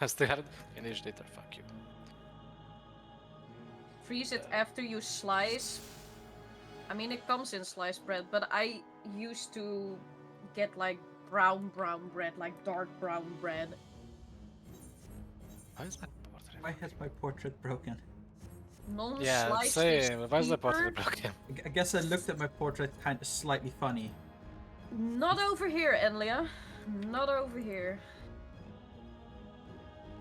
I still haven't finished it, or fuck you. Freeze it after you slice. I mean, it comes in sliced bread, but I used to get like brown bread, like dark brown bread. Why is my portrait? Why has my portrait broken? Yeah, Non-sliced is same. Why is the portrait cheaper. broken? I guess I looked at my portrait kind of slightly funny. Not over here, Enlia. Not over here.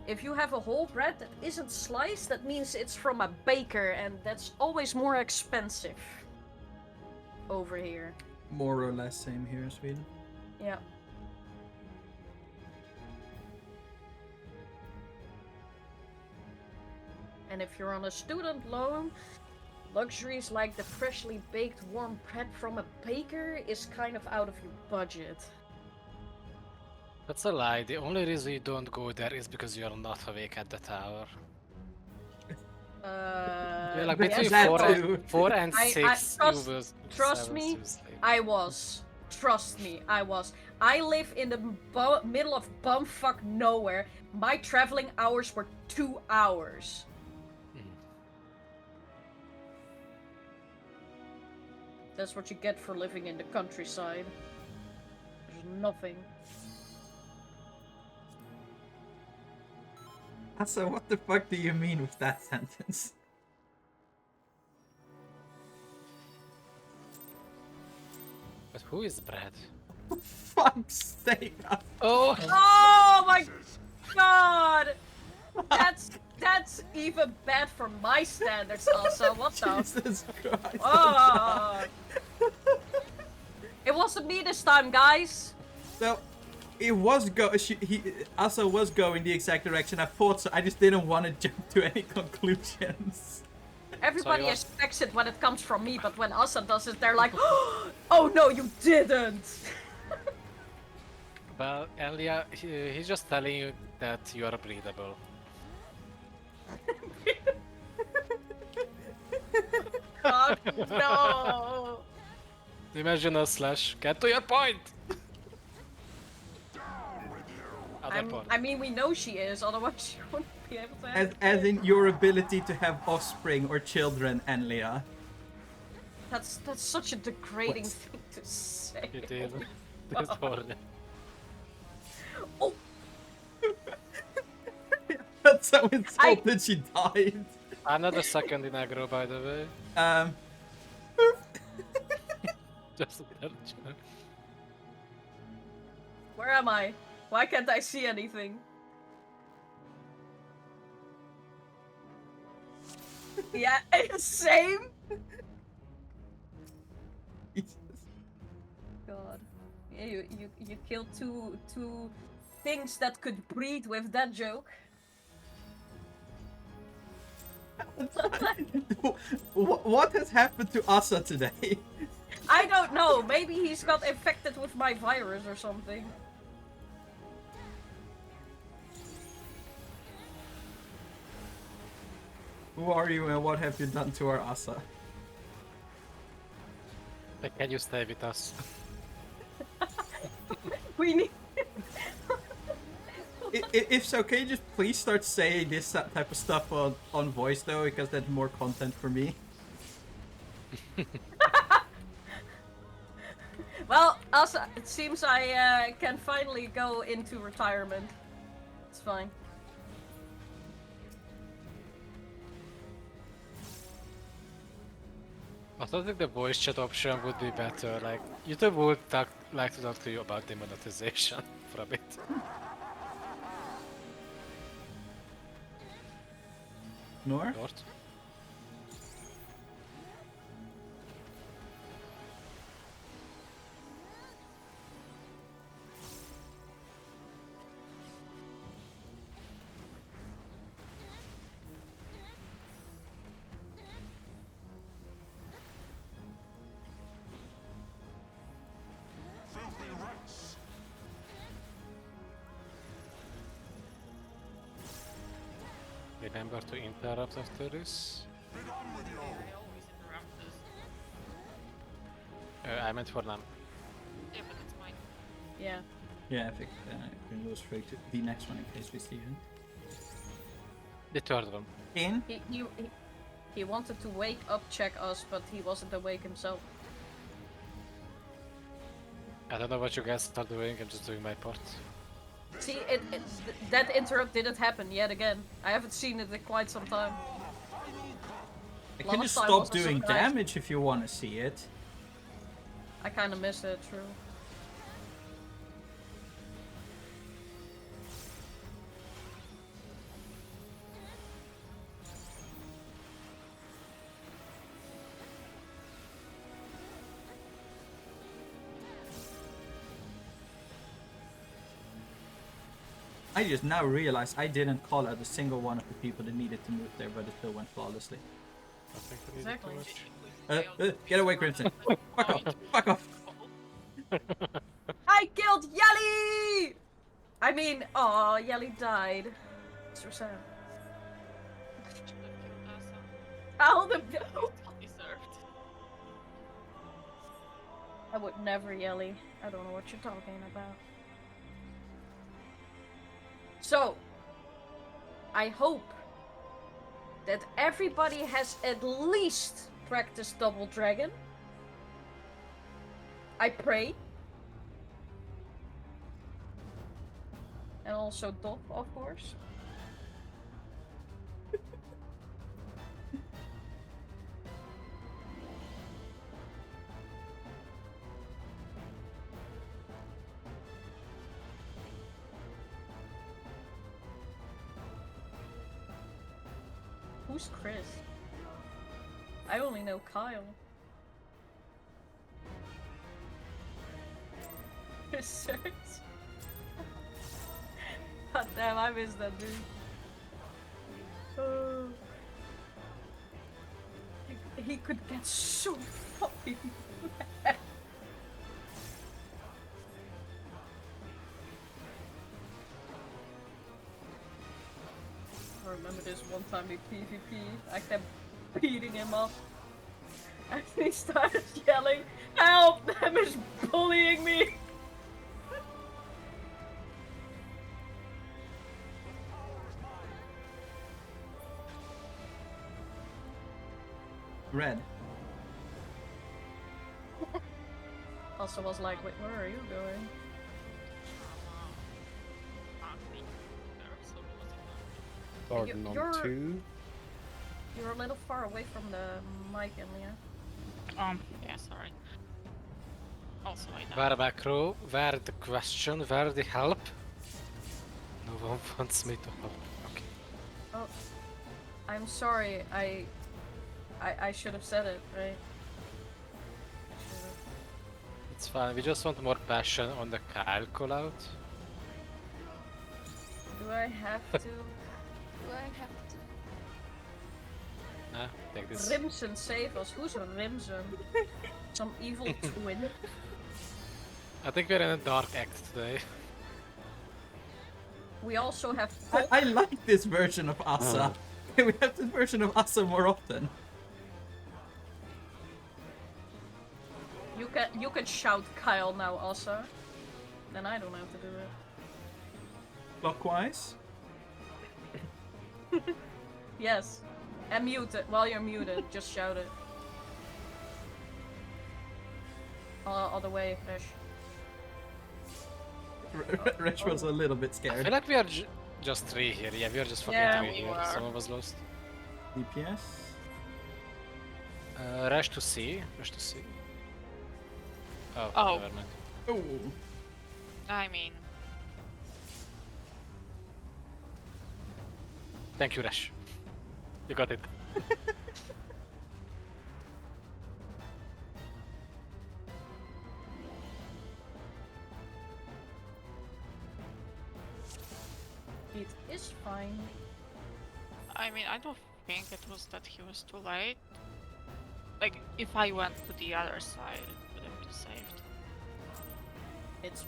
If you have a whole bread that isn't sliced, that means it's from a baker, and that's always more expensive. Over here. More or less same here in Sweden. Yeah. And if you're on a student loan, luxuries like the freshly baked warm bread from a baker is kind of out of your budget. That's a lie. The only reason you don't go there is because you're not awake at that hour. Yeah, like Yes, between that four and I- 6, trust- you will trust 7 me, to sleep. I was. Trust me, I was. I live in the middle of bumfuck nowhere. My traveling hours were 2 hours. That's what you get for living in the countryside. There's nothing. So what the fuck do you mean with that sentence? But who is Brad? Fuck's sake! Oh! Oh my god! That's even bad for my standards also. What the? Jesus Christ! Oh. It wasn't me this time, guys. So, it was Asa was going the exact direction I thought, so I just didn't want to jump to any conclusions. Everybody Sorry, what? expects it when it comes from me, but when Asa does it, they're like, "Oh no, you didn't." Well, Elia, he's just telling you that you are breathable. God, no. Imagine a slash. Get to your point! Other point. I mean, we know she is, otherwise she wouldn't be able to have As kids. in your ability to have offspring or children, Enlia. That's such a degrading What? thing to say. You did. This horrible. Oh, That's so insulted she died. I'm not a second in aggro, by the way. Just to tell you. where am I? Why can't I see anything? Yeah, same. God, yeah, you killed two things that could breed with that joke. What has happened to Asa today? I don't know. Maybe he's got infected with my virus or something. Who are you and what have you done to our Asa? Can you stay with us? We need. If so, can you just please start saying this type of stuff on voice though, because that's more content for me. Well, Asa, it seems I can finally go into retirement. It's fine. I don't think the voice chat option would be better. Like, YouTube would like to talk to you about demonetization for a bit. Nor? Short. Remember to interrupt after this. I meant for them. Yeah, but it's mine. Yeah. Yeah, I think we can go straight to the next one in case we see him. The third one. In? He wanted to wake up check us, but he wasn't awake himself. I don't know what you guys are doing, I'm just doing my part. See, that interrupt didn't happen yet again. I haven't seen it in quite some time. Can you Last time stop was a doing surprise. damage if you want to see it? I kind of miss it, true. I just now realize I didn't call out a single one of the people that needed to move there, but it still went flawlessly. I think we need Exactly. too much. Get away, Crimson. Fuck off. Fuck off. I killed Yelly! I mean, oh, Yelly died. So sad. How the Deserved. I would never Yelly. I don't know what you're talking about. So, I hope that everybody has at least practiced Double Dragon. I pray. And also Dop, of course. Who's Chris? I only know Kyle. Circus. God damn, I miss that dude. Oh. He could get so fucking mad. I remember this one time in PvP, I kept beating him up. And he started yelling, "Help! Them is bullying me!" Red. Also was like, wait, where are you going? Garden You're- on 2. You're a little far away from the mic, Emilia. Yeah, sorry. Also, I died. Where back row? Where the question? Where the help? No one wants me to help. Okay. Oh, I'm sorry. I should have said it, right? I should've. It's fine. We just want more passion on the Kyle call out. Do I have to? Do I have to? Nah, take this. Rimson save us. Who's Rimson? Some evil twin? I think we're in a dark act today. We also have. I like this version of Asa. Can we have this version of Asa more often? You can shout Kyle now, also. Then I don't have to do it. Clockwise? Yes. And mute it. While you're muted, just shout it. Other way, Fish. Rich was a little bit I scared. feel like we are just three here. Yeah, we are just fucking Yeah, three we here. were. Someone was lost. DPS? Rush to C. Rush to C. Oh, Oh. never mind. Oh. I mean, Thank you, Rush. You got it. It is fine. I don't think it was that he was too late. Like, if I went to the other side, it would have been saved. It's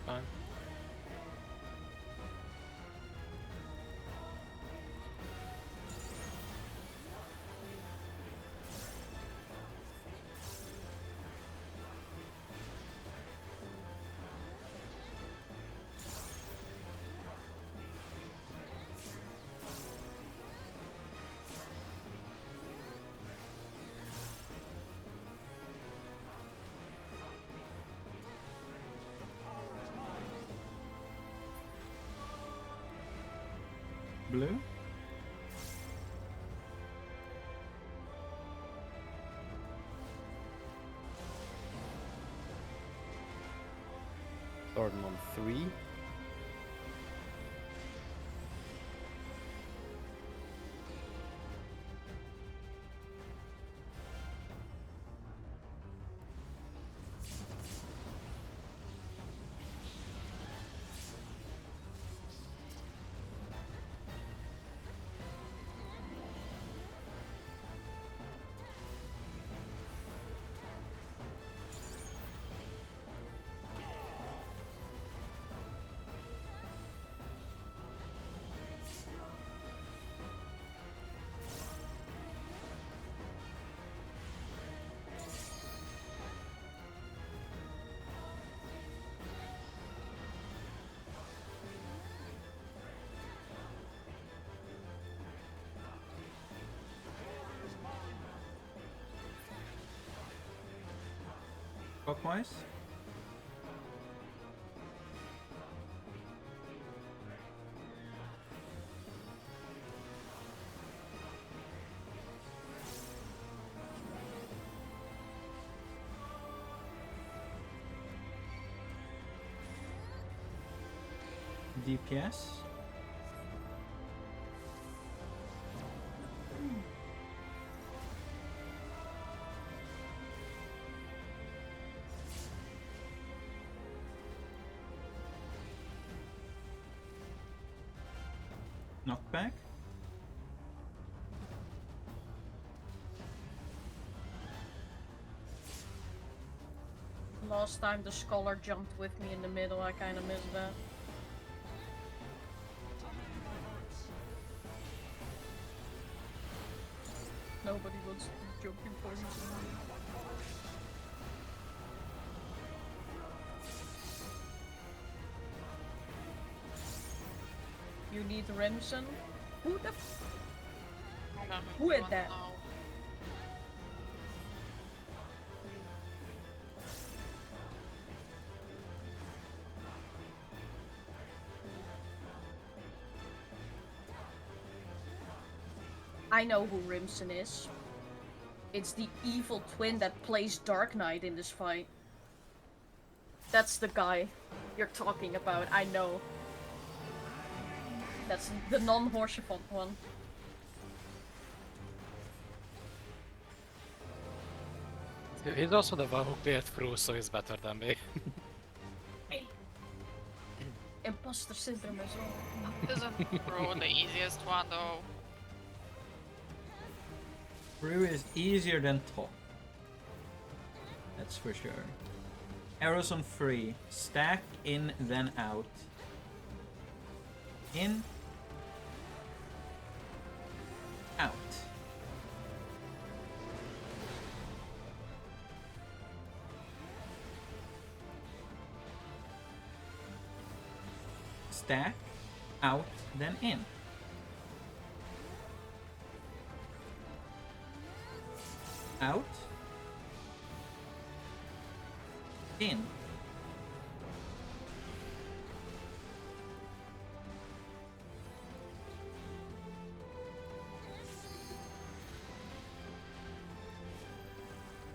Fine. Blue? Starting on 3. Clockwise? DPS? Knockback? Last time the scholar jumped with me in the middle, I kinda missed that. Nobody wants to jump in for me. You need Remsen? Who the f- Who is that? Know. I know who Rimson is. It's the evil twin that plays Dark Knight in this fight. That's the guy you're talking about, I know. That's the non-Horsefont one. He's also the one who cleared through, so he's better than me. Imposter syndrome as well. Isn't Pro the easiest one though? Brew is easier than top. That's for sure. Arrows on 3. Stack in, then out. In. Out. Stack, out, then in. Out. In.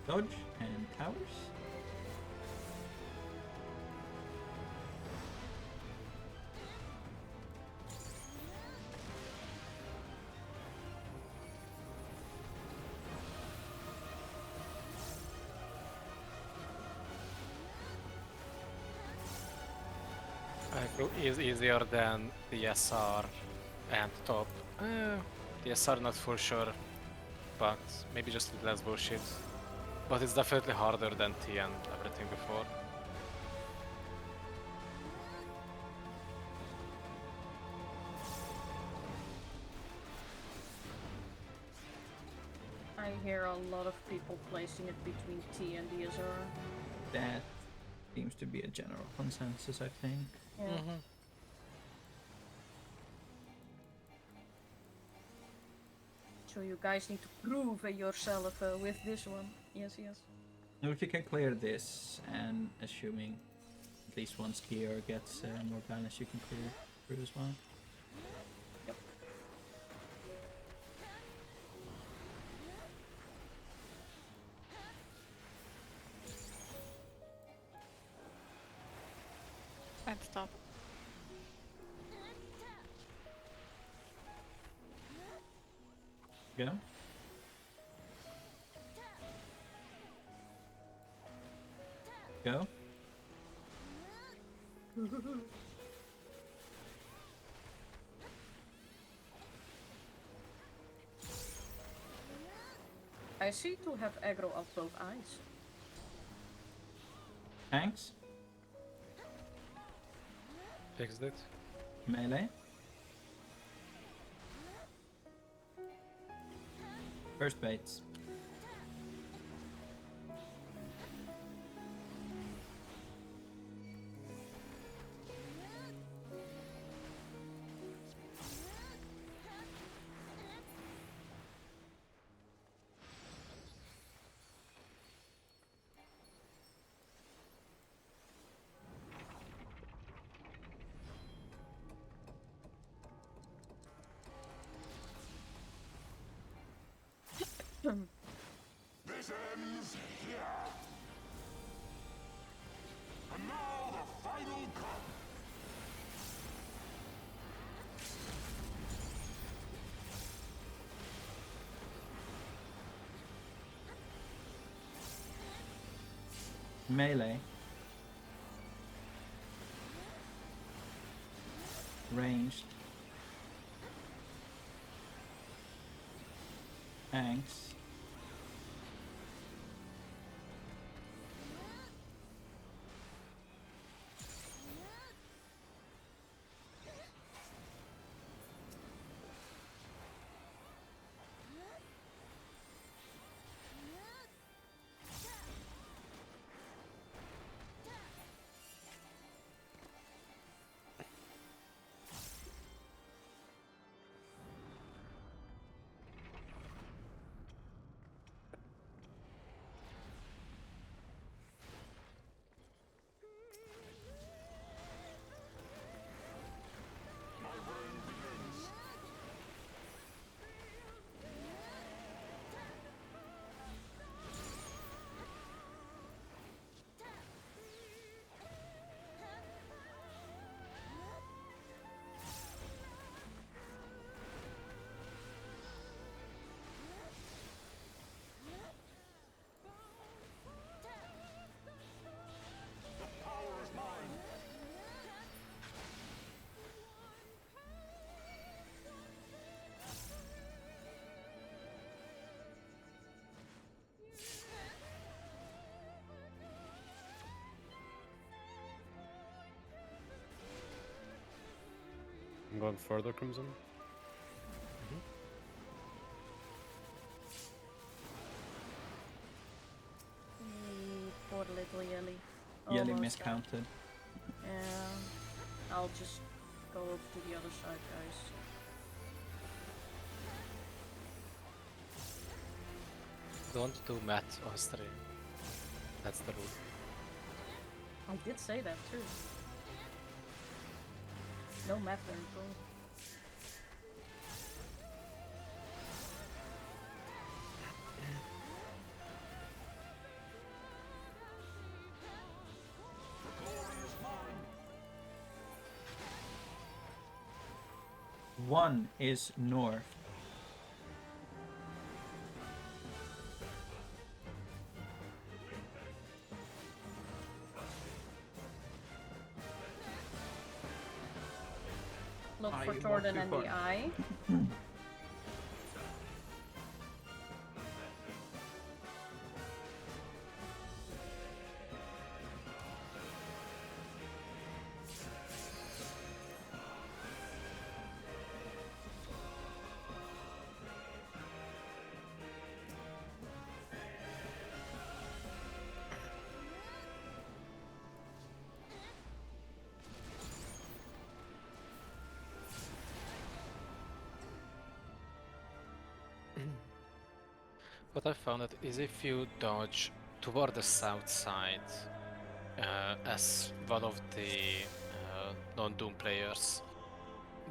Dodge and towers. Is easier than the SR and top. The SR not for sure, but maybe just with less bullshit. But it's definitely harder than T and everything before. I hear a lot of people placing it between T and the SR. That seems to be a general consensus, I think. Yeah. So you guys need to prove yourself with this one. Yes, yes. Now if you can clear this, and assuming at least one skier gets more balance, you can clear through as well. Yep. stop. Go. Go. I see to have aggro of both eyes. Thanks. Fixed it. Melee. First baits. This ends here. And now the final cut. Melee. Ranged. Thanks. I'm going further, Crimson. Poor little Yelly. Yelly Almost miscounted. Yeah. I'll just go over to the other side, guys. Don't do math on stream. That's the rule. I did say that too. No map very cool. One is north. Look Ah, for you walked Jordan too and far. the eye. What I found out is if you dodge toward the south side as one of the non-Doom players,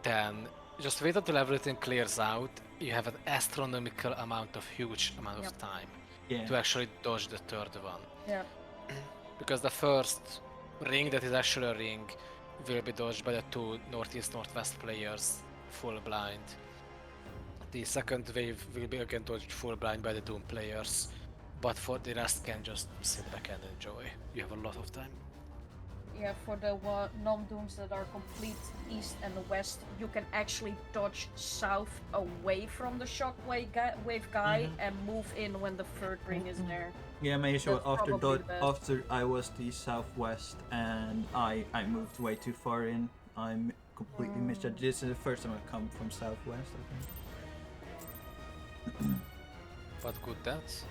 then just wait until everything clears out. You have an astronomical amount of huge amount Yep. of time Yeah. to actually dodge the third one. Yeah. Because the first ring that is actually a ring will be dodged by the two northeast-northwest players full blind. The second wave will be again dodged full blind by the Doom players, but for the rest can just sit back and enjoy. You have a lot of time. Yeah, for the non-dooms that are complete east and west, you can actually dodge south away from the shockwave guy and move in when the third ring is there. Yeah, maybe so That's after probably the best. after I was the southwest and I moved way too far in. I'm completely misjudged. This is the first time I've come from southwest, I think. But good dance.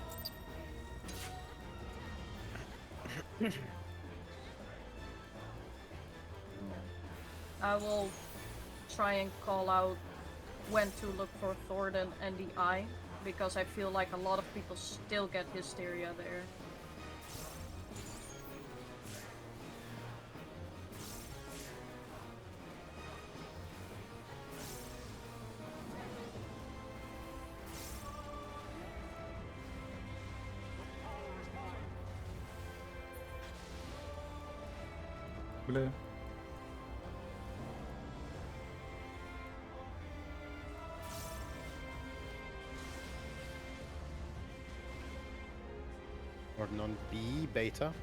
I will try and call out when to look for Thornton and the Eye, because I feel like a lot of people still get hysteria there. Blue. Order on B, beta.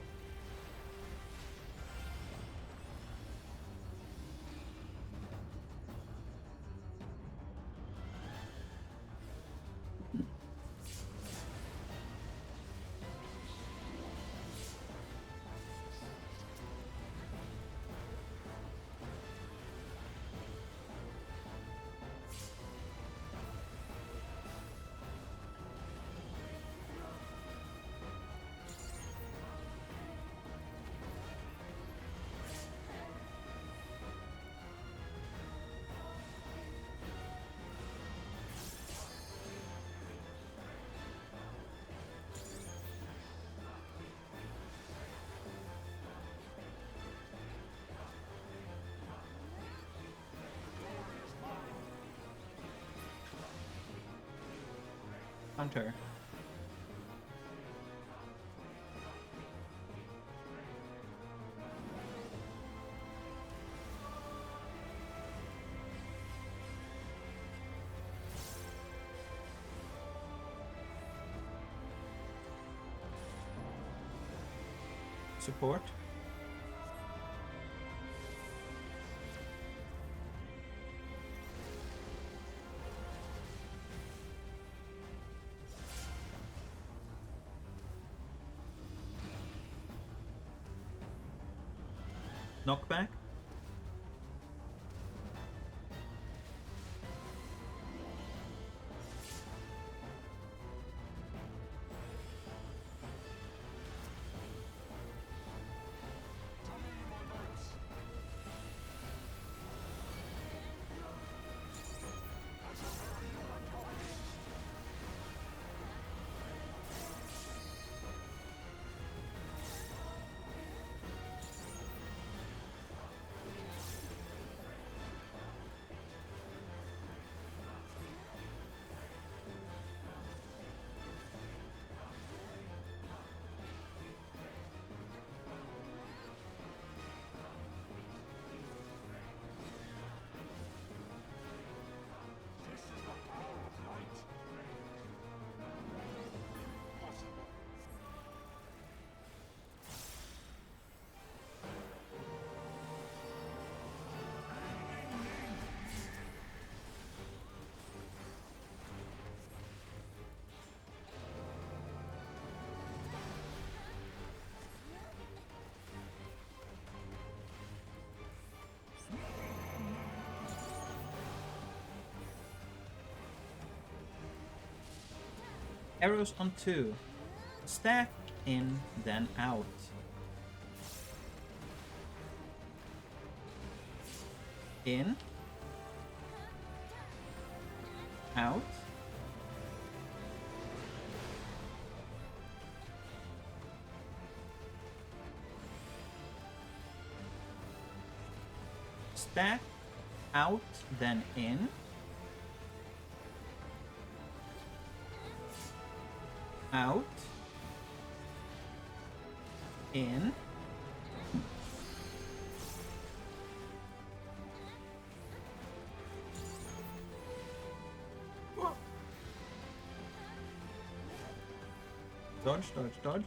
Hunter. Support. Knockback. Arrows on 2. Stack in, then out. In. Out. Stack. Out, then in. Out. In. Dodge, dodge, dodge.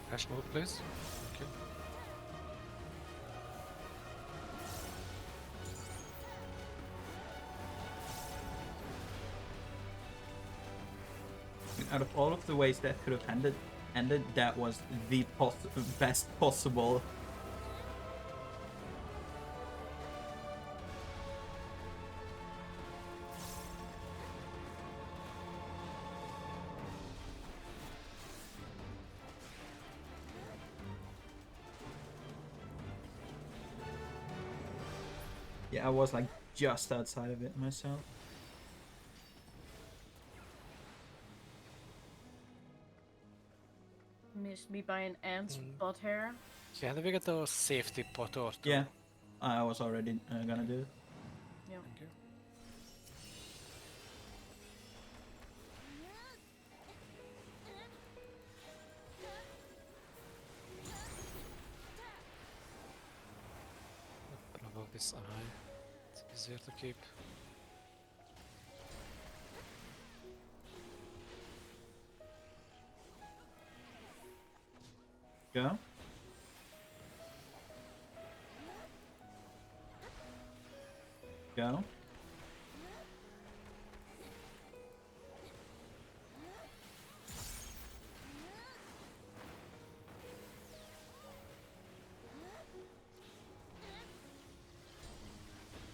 Flash mode, please. Okay. Out of all of the ways that could have ended, that was the best possible. Yeah, I was like just outside of it myself. Missed me by an ant's butt hair. Can we get a safety pot or two? Yeah, I was already gonna do it. Yeah. Thank you. Provoke this eye. It's easier to keep. Go. Go.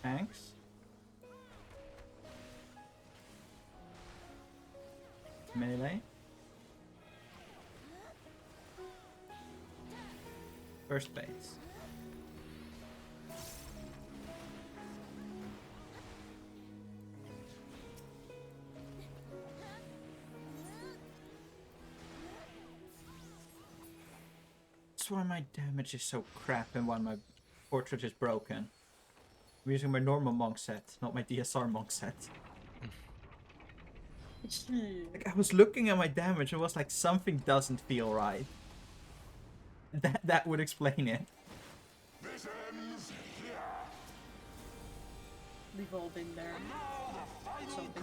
Thanks. Melee. First base. That's why my damage is so crap and why my portrait is broken. I'm using my normal monk set, not my DSR monk set. Like, I was looking at my damage and was like, something doesn't feel right. That would explain it. This ends here. We've all been there.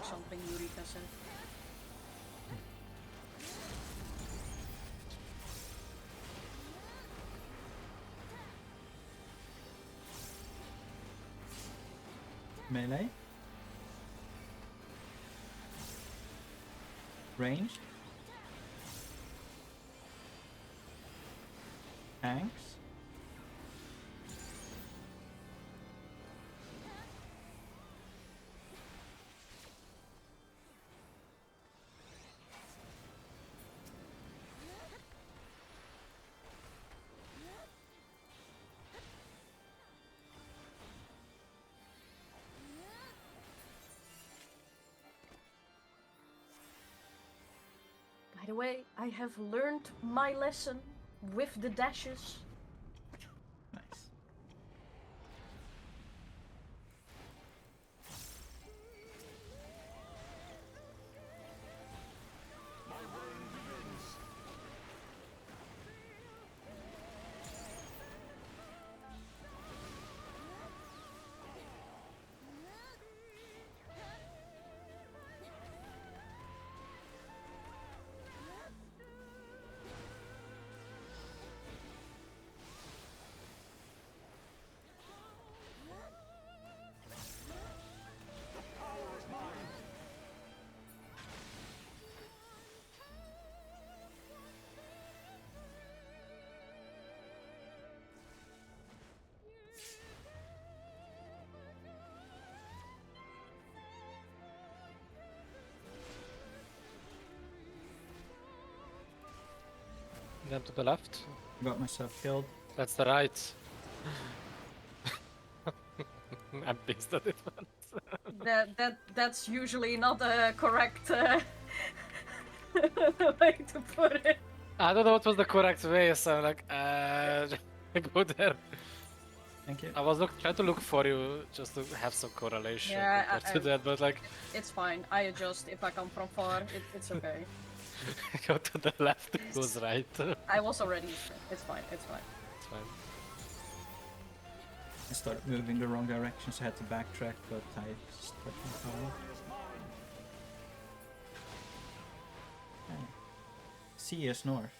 Something Eureka said. Melee. Range. Tanks. By the way, I have learned my lesson with the dashes. Nice. Then to the left. Got myself killed. That's the right. I'm pissed at it once. That's usually not a correct way to put it. I don't know what was the correct way, so I'm like, go there. Thank you. I was trying to look for you just to have some correlation Yeah, compared to that, but like, It's fine. I adjust if I come from far. It's okay. go to the left, it goes right. I was already. It's fine. It's fine. It's fine. I started moving the wrong direction, so I had to backtrack, but I started fine. Okay. Sea is north.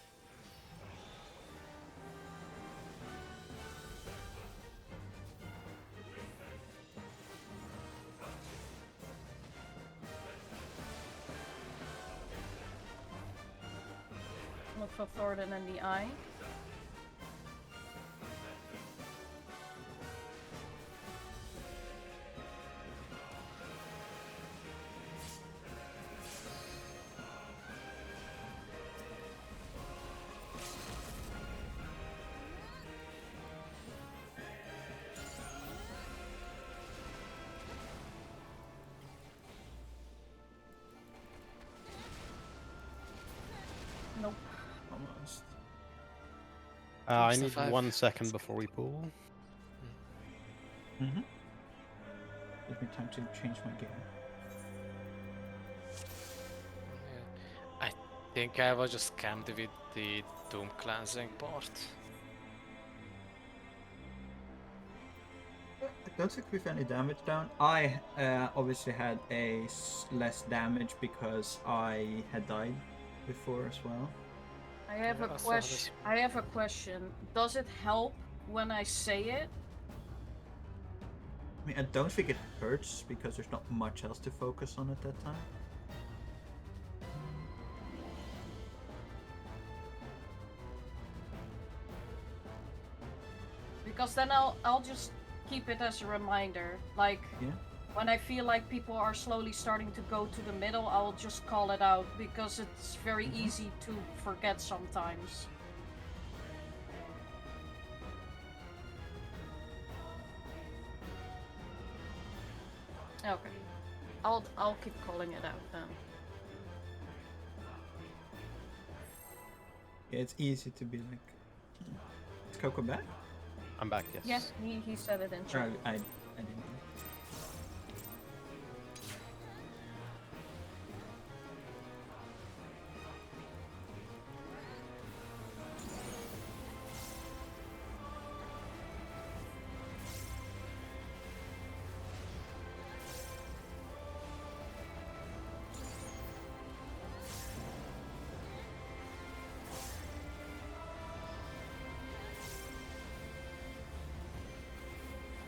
Look for Thornton in the eye. Nope. Almost. I What's the need 5? 1 second before we pull. Mm-hmm. Give me time to change my gear. Yeah. I think I was just scammed with the Doom cleansing part. I don't think we've any damage down. I obviously had less damage because I had died before as well. I have Yeah, a I saw this. question. I have a question. Does it help when I say it? I mean, I don't think it hurts because there's not much else to focus on at that time. Because then I'll just keep it as a reminder. Like Yeah. when I feel like people are slowly starting to go to the middle, I'll just call it out because it's very easy to forget sometimes. Okay. I'll keep calling it out then. Yeah, it's easy to be like. Is Coco back? I'm back, yes. Yes, he said it in Sure, chat. I didn't.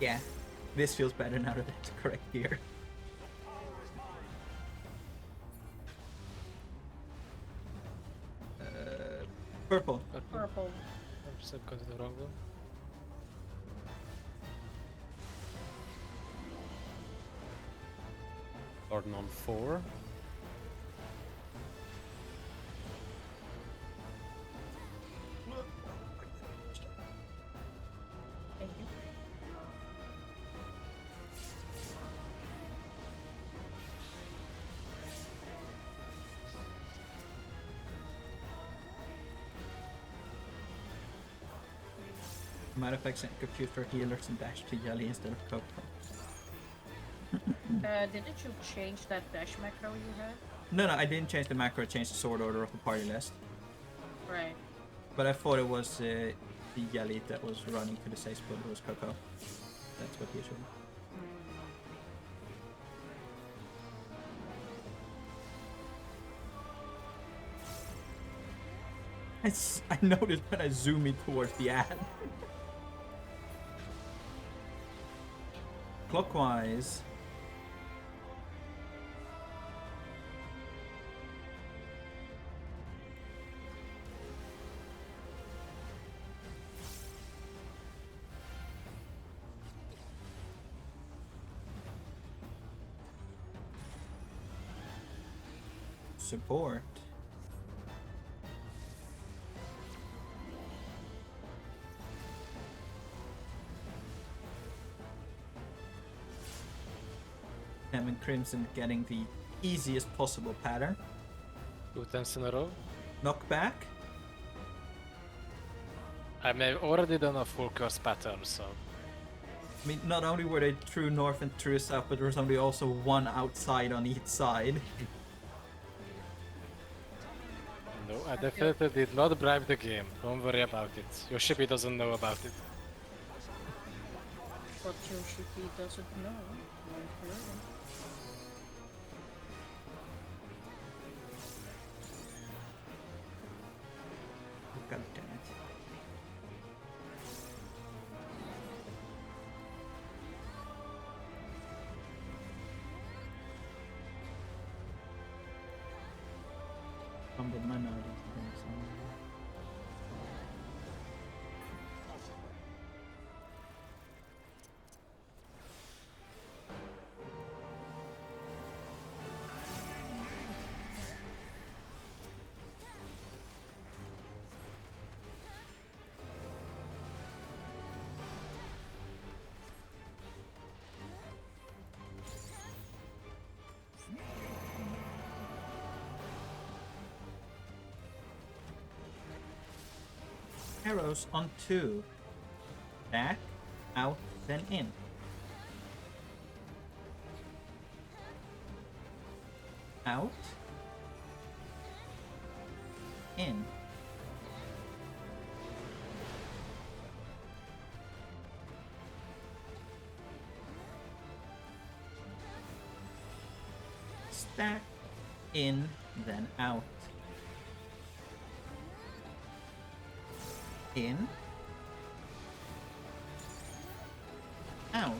Yeah, this feels better now that it's correct here. Purple. Purple. I'm just going to the wrong one. Starting on 4. Thank you. Matter of fact, compute for healers and dash to Yelly instead of Coco. Didn't you change that dash macro you had? No, I didn't change the macro, I changed the sword order of the party list. Right. But I thought it was the Yelly that was running to the safe spot, it was Coco. That's what he showed. I noticed when I zoom in towards the ad. Clockwise. Support. Hem and Crimson getting the easiest possible pattern. 2 10s in a row. Knockback. I may have already done a full curse pattern, so I mean, not only were they true north and true south, but there was only also one outside on each side. no, I definitely did not bribe the game. Don't worry about it. Your shippy doesn't know about it. But Yoshi P doesn't know. I've heard him. God damn it. Fumbled my node into things. Arrows on 2. Back, out, then in. Out. In. Stack, in, then out. In. Out.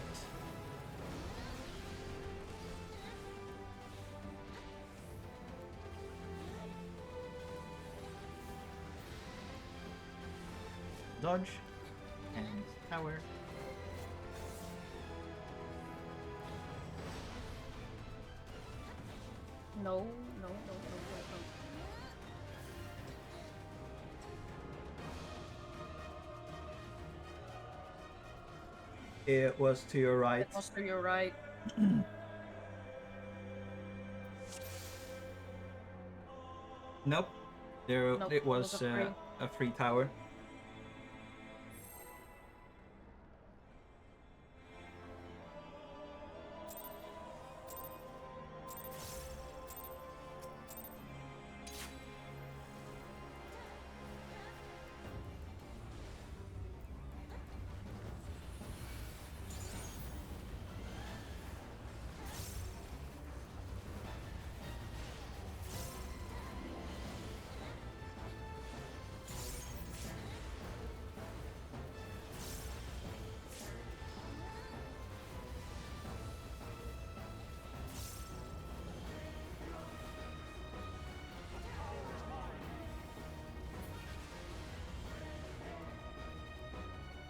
Dodge and power. No. It was to your right. It was to your right. Nope. There Nope, it was a free. a free tower.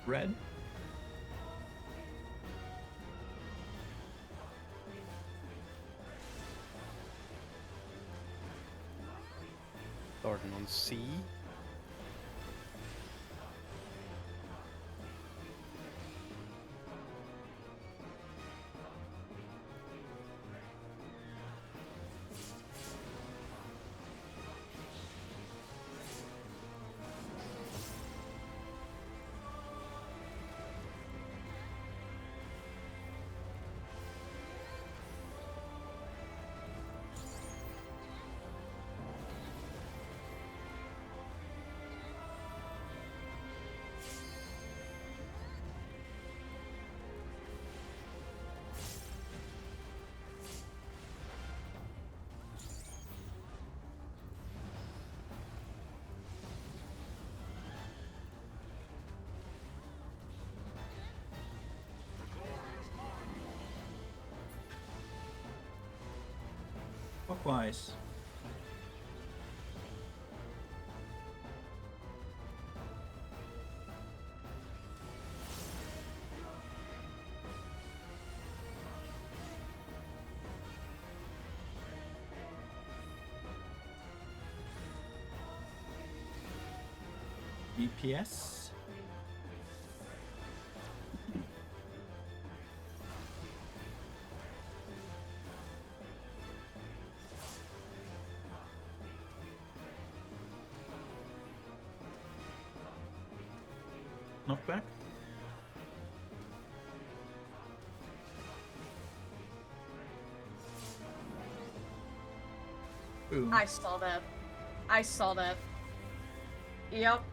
Red. Starting on C. Clockwise. BPS. Knockback. Boom. I saw that. I saw that. Yep.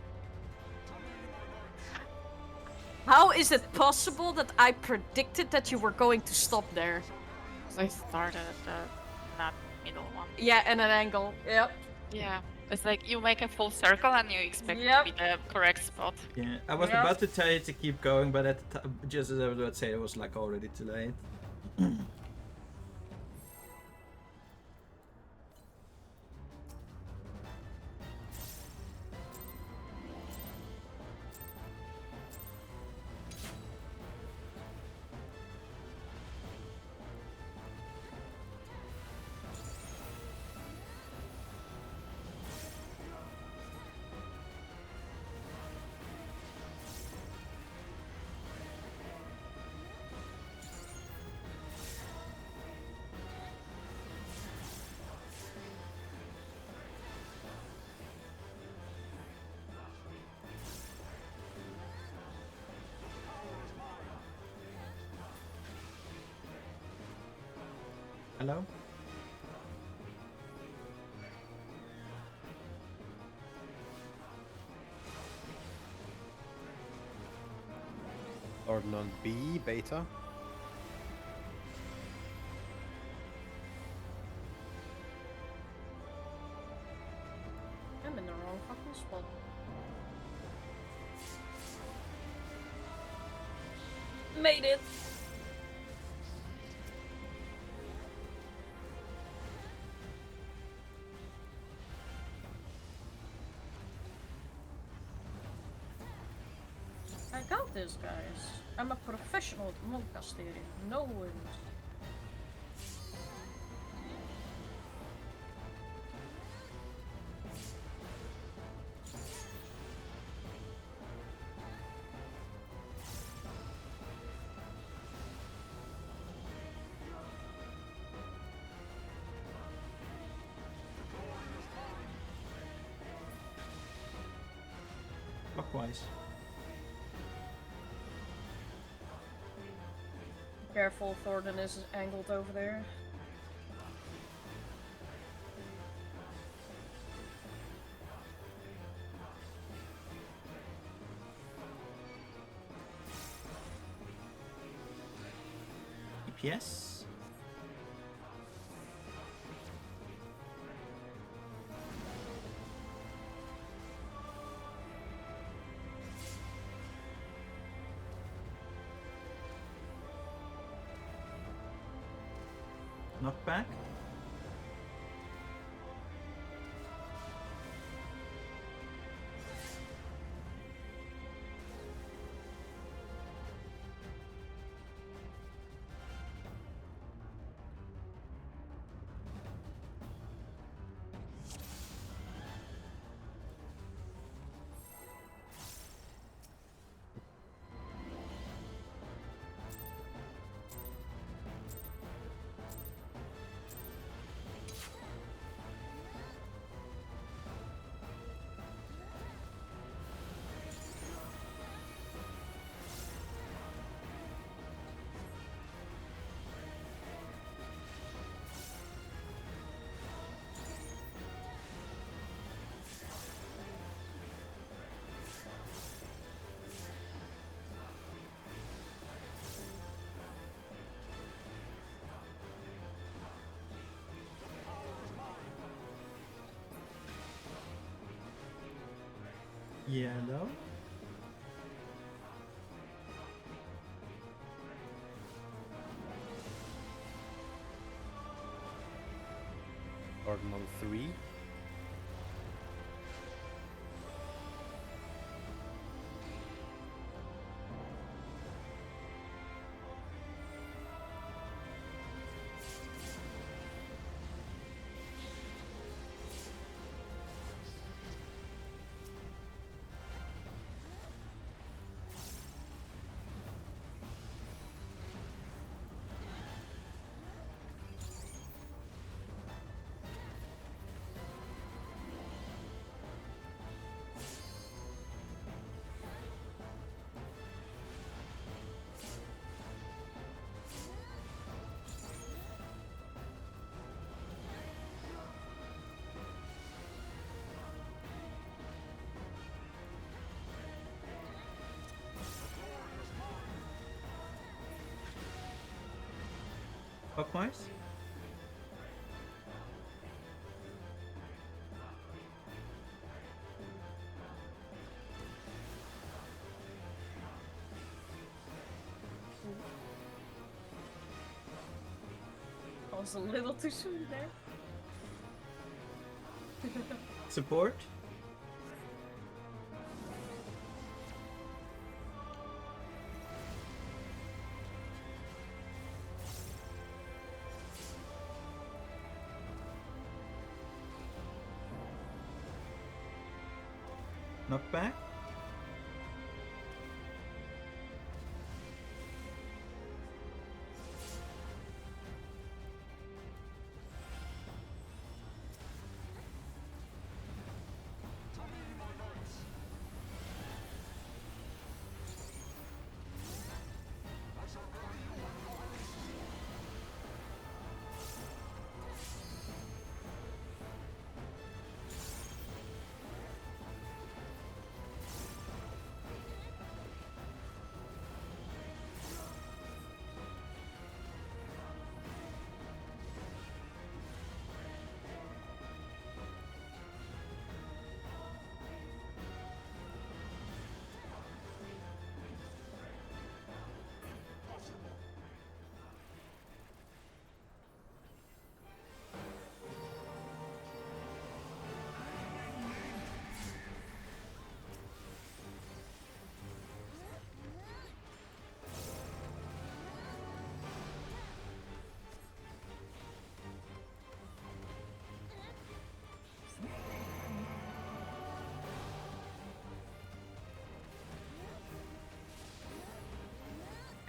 How is it possible that I predicted that you were going to stop there? I started at that middle one. Yeah, and an angle. Yep. Yeah. It's like you make a full circle and you expect Yep. to be the correct spot. Yeah, I was Yep. about to tell you to keep going, but at the just as I was about to say, it was like already too late. Hello? Ordinal B, beta. I'm in the wrong fucking spot. Made it. I got this, guys. I'm a professional at multicasting. No wins. Clockwise. Careful, Thornton is angled over there. EPS? Knockback? Yellow? Ordinal 3. Clockwise? I was a little too soon there. Support? Knockback?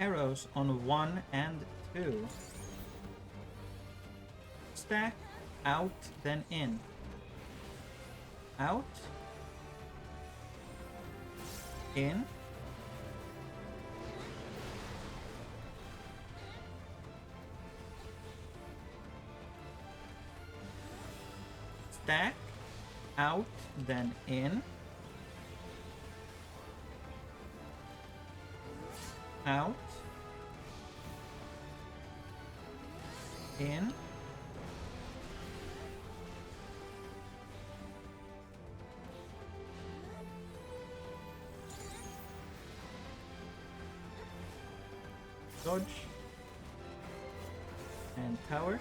Arrows on 1 and 2. Stack, out, then in. Out. In. Stack, out, then in. Out. In. Dodge. And towers.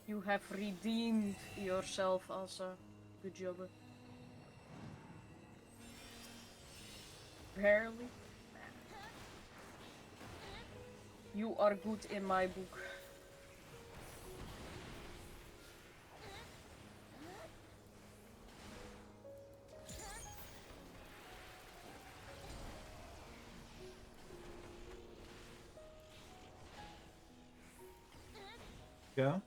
You have redeemed yourself, Asa. Good job. Barely. You are good in my book. Go.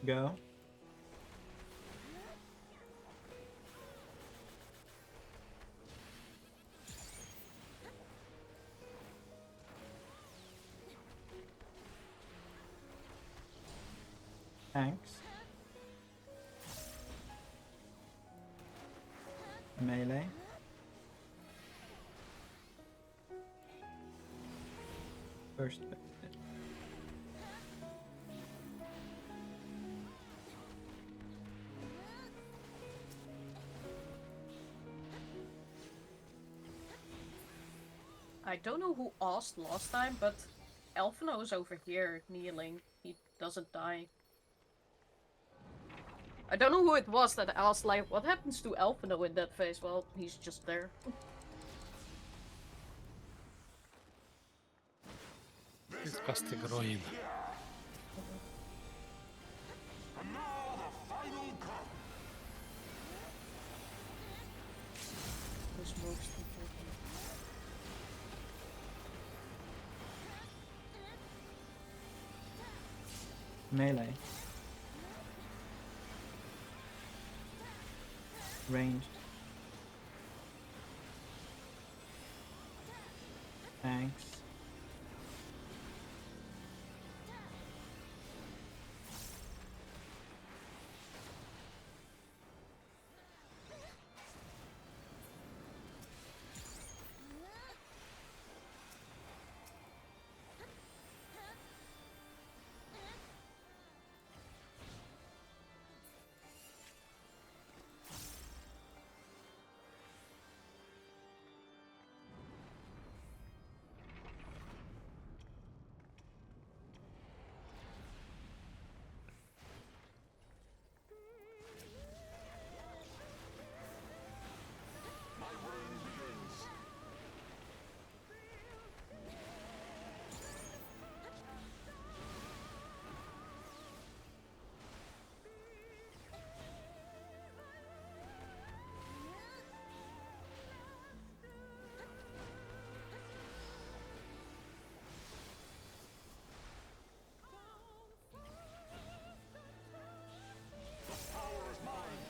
Go. Thanks. Melee. First bit. I don't know who asked last time, but Elfino's over here, kneeling. He doesn't die. I don't know who it was that asked, like, what happens to Elfino in that phase? Well, he's just there. Disgusting ruin. And now the final cup. Who's most important? Melee. Ranged. Thanks. My reign begins. The power is mine.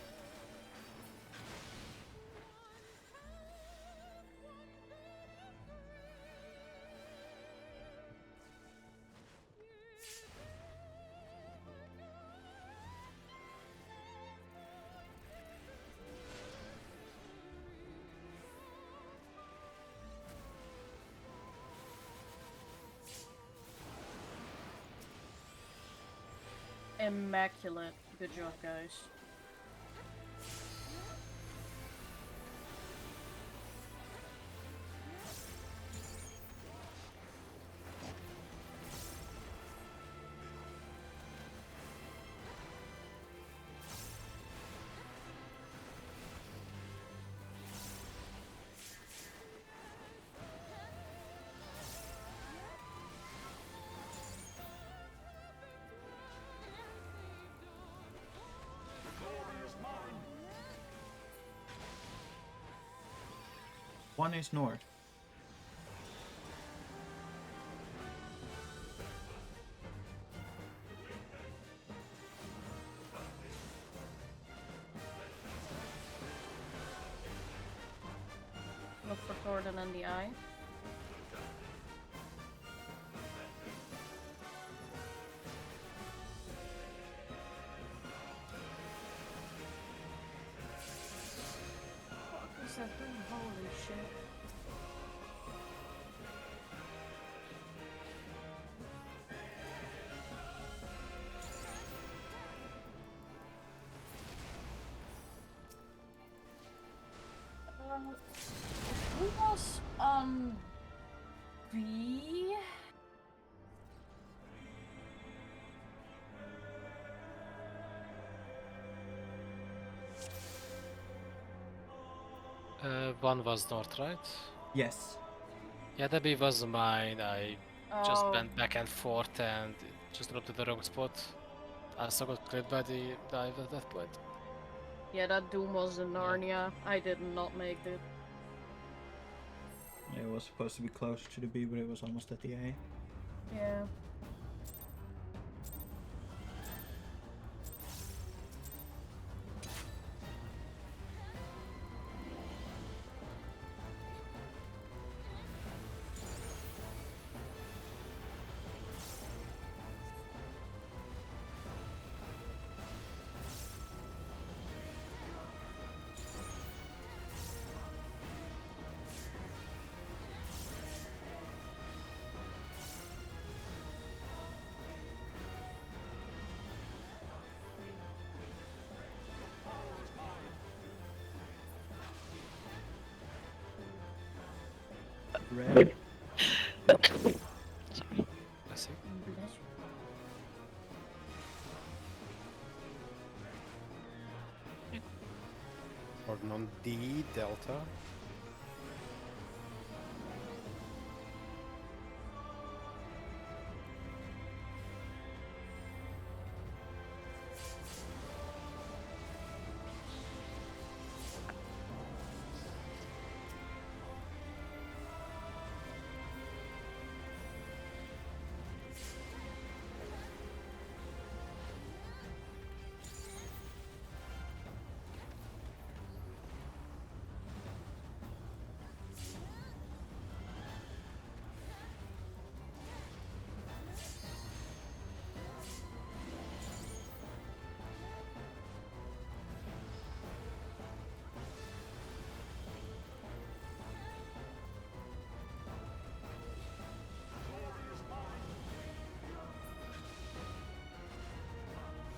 Immaculate. Good job, guys. The glory is mine. One is north. Look for Gordon in the eye. What is that thing? Holy shit. Who was on B? One was north, right? Yes. Yeah, the B was mine. I just Oh, went back and forth and just dropped to the wrong spot. I also got killed by the dive at that point. yeah, that Doom was in Narnia. I did not make it. It was supposed to be closer to the B, but it was almost at the A. Yeah. Red. Sorry. Orton on D, Delta.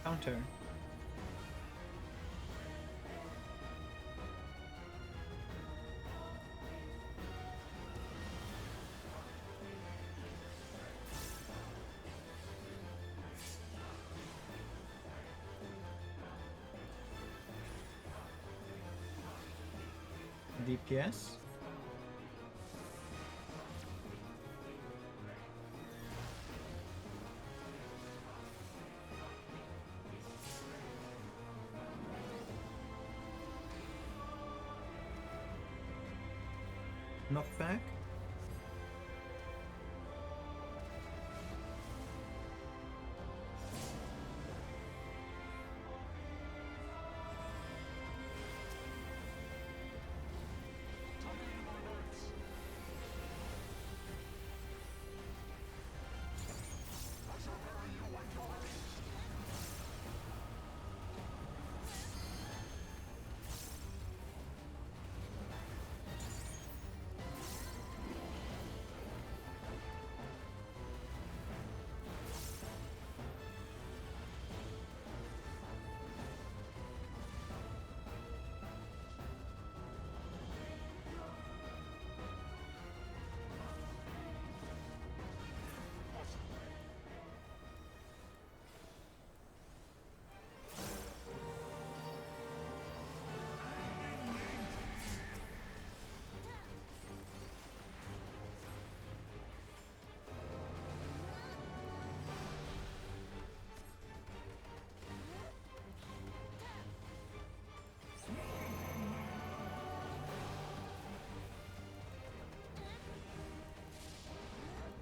Counter. DPS. Knockback.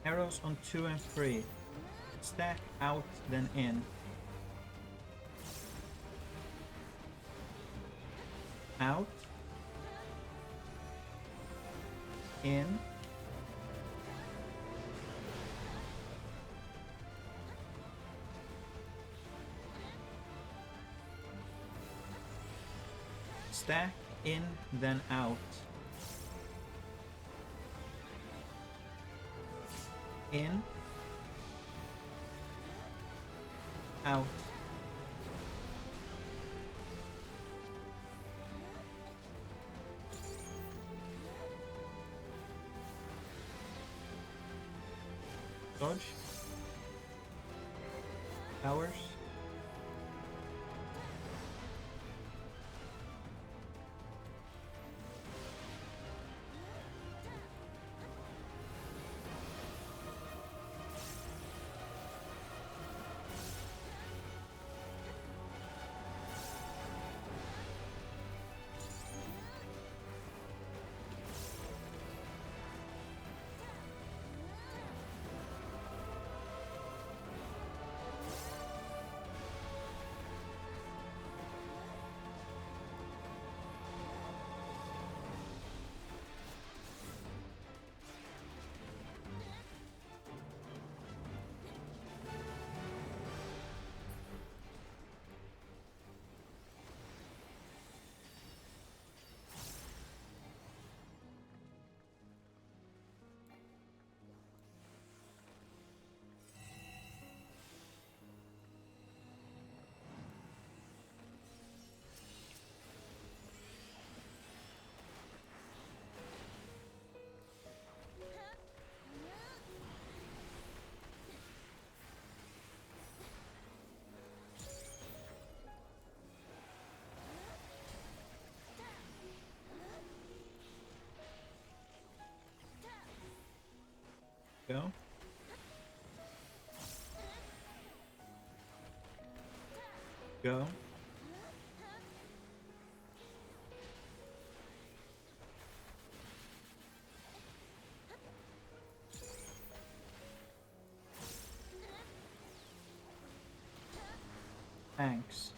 Arrows on 2 and 3. Stack out, then in. Out. In. Stack, in, then out. In. Out. Dodge. Powers. Go. Go. Thanks.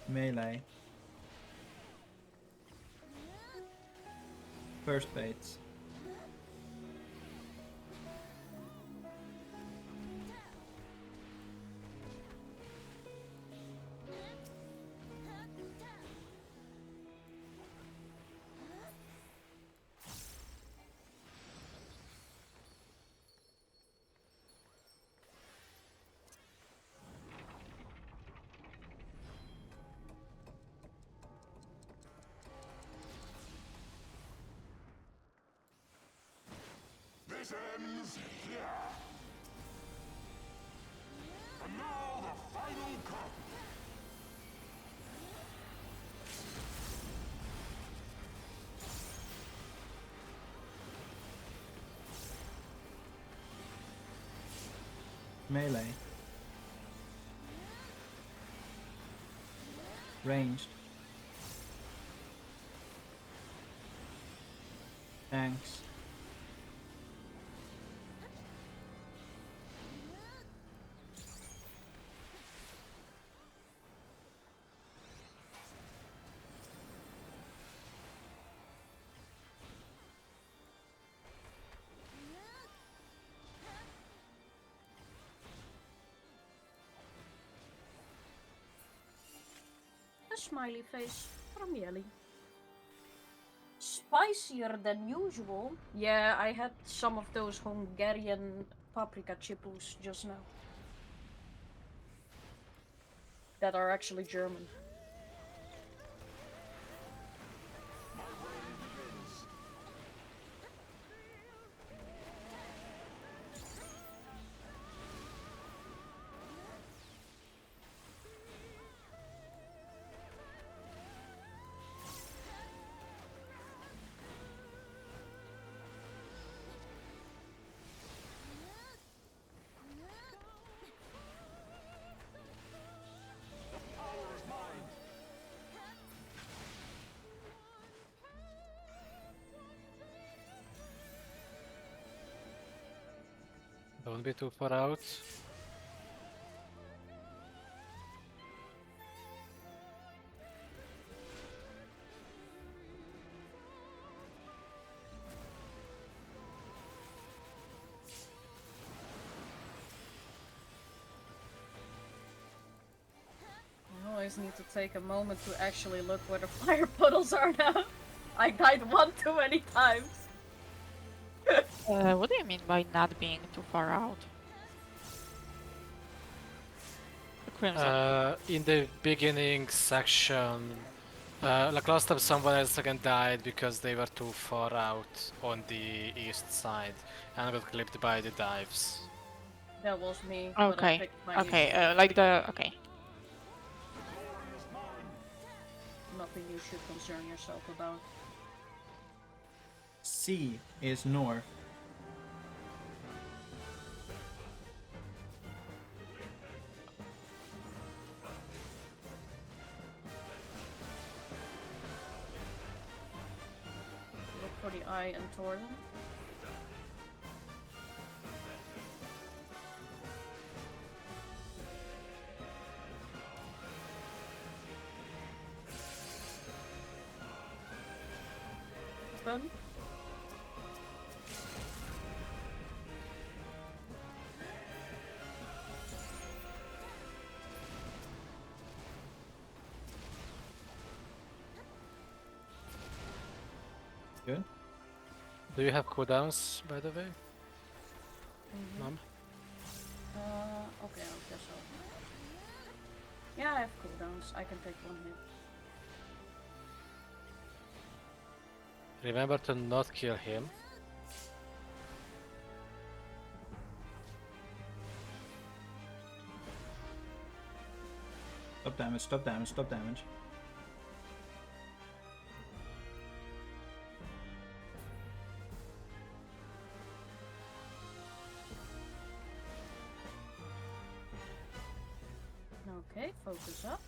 Melee. First baits. This ends here. And now the final cup. Melee. Ranged. Thanks. A smiley face from Yelly. Spicier than usual. Yeah, I had some of those Hungarian paprika chipus just now. That are actually German. Don't be too far out. I always need to take a moment to actually look where the fire puddles are now. I died one too many times. What do you mean by not being too far out? The Crimson. In the beginning section, like last time someone else again died because they were too far out on the east side and got clipped by the dives. That was me. But I Okay. picked my Okay. usual. Like the. Okay. Nothing you should concern yourself about. C is north. Look for the eye and Torlin. Open. Good. Do you have cooldowns, by the way? Mom? Okay, I'll guess so. Yeah, I have cooldowns. I can take one hit. Remember to not kill him. Stop damage, stop damage, stop damage. Okay, focus up.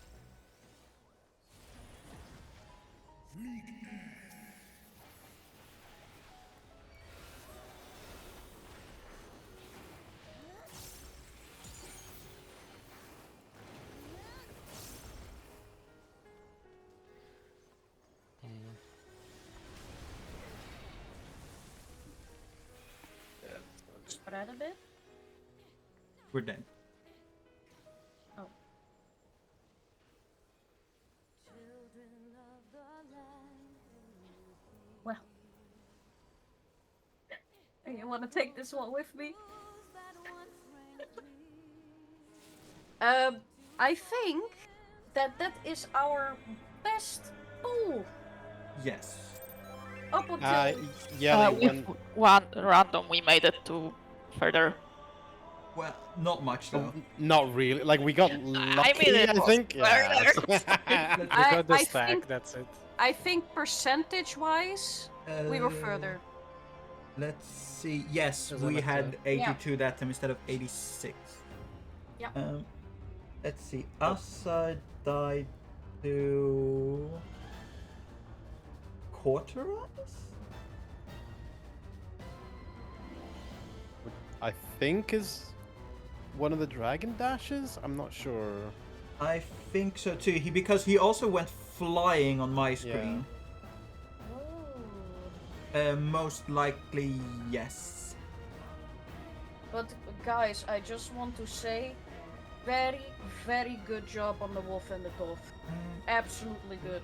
Spread a bit. We're dead. Oh. Well. You want to take this one with me? I think that is our best pull Yes. up until Yeah, they With went. one random, we made it to further. Well, not much though. Not really. Like we got I lucky, mean, it I was think. further. Yeah. We I- got the I stack, think- that's it. I think percentage-wise, we were further. Let's see. Yes, Doesn't we matter. had 82 that time instead of 86. Yep. Let's see. Asa died to cauterize? I think is one of the dragon dashes. I'm not sure. I think so too. Because he also went flying on my screen. Most likely, yes. But guys, I just want to say, very, very good job on the wolf and the dove. Absolutely good.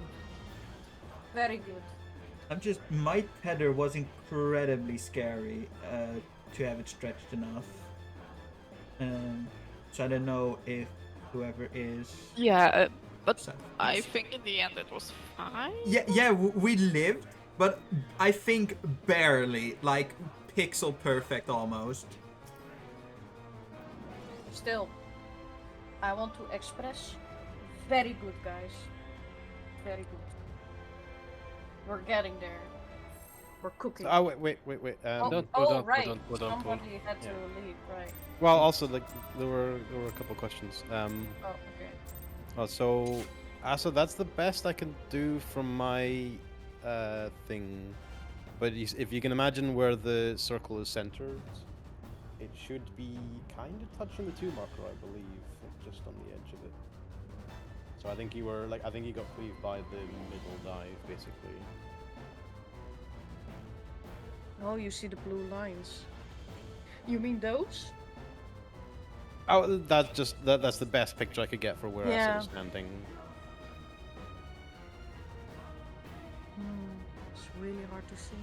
Very good. I'm just, my tether was incredibly scary to have it stretched enough. So I don't know if whoever is. Yeah, but So- I think in the end it was fine. Yeah, we lived, but I think barely, like pixel perfect almost. Still, I want to express, very good guys. Very good. We're getting there. We're cooking. Oh wait. Don't pull, oh, don't pull, right. don't pull, don't pull. Somebody had to leave, right. Well, also like there were a couple questions. Oh, okay. So that's the best I can do from my thing. But if you can imagine where the circle is centered, it should be kind of touching the 2 marker, I believe, just on the edge of it. So I think you got cleaved by the middle dive, basically. Oh, you see the blue lines. You mean those? Oh, that's the best picture I could get for where Yeah. I was standing. It's really hard to see.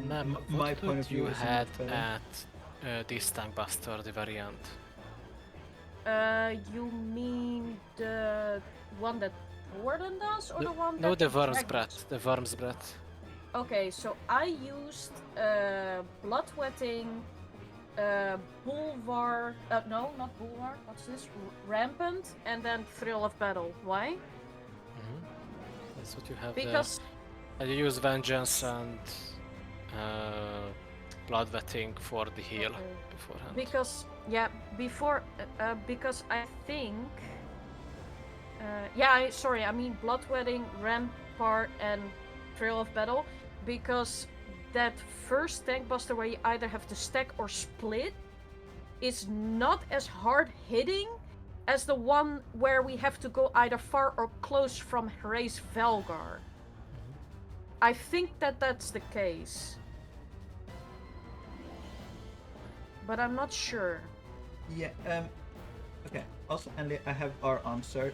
Ma'am, My what point of thought you view is had much better. at this Tankbuster, the variant? You mean the one that Warden does, or the one No, that the Worm's Dragons? Breath. The Worm's Breath. Okay, so I used Bloodwetting, Bulwark. No, not Bulwark. What's this? Rampant, and then Thrill of Battle. Why? That's what you have Because there. You use Vengeance and Bloodwetting for the heal Okay. beforehand. because I think. I mean Bloodwetting, Rampart, and Trail of Battle, because that first tank buster where you either have to stack or split is not as hard hitting as the one where we have to go either far or close from Herae's Velgar. I think that's the case, but I'm not sure. Yeah. Okay. Also, Andy, I have our answer.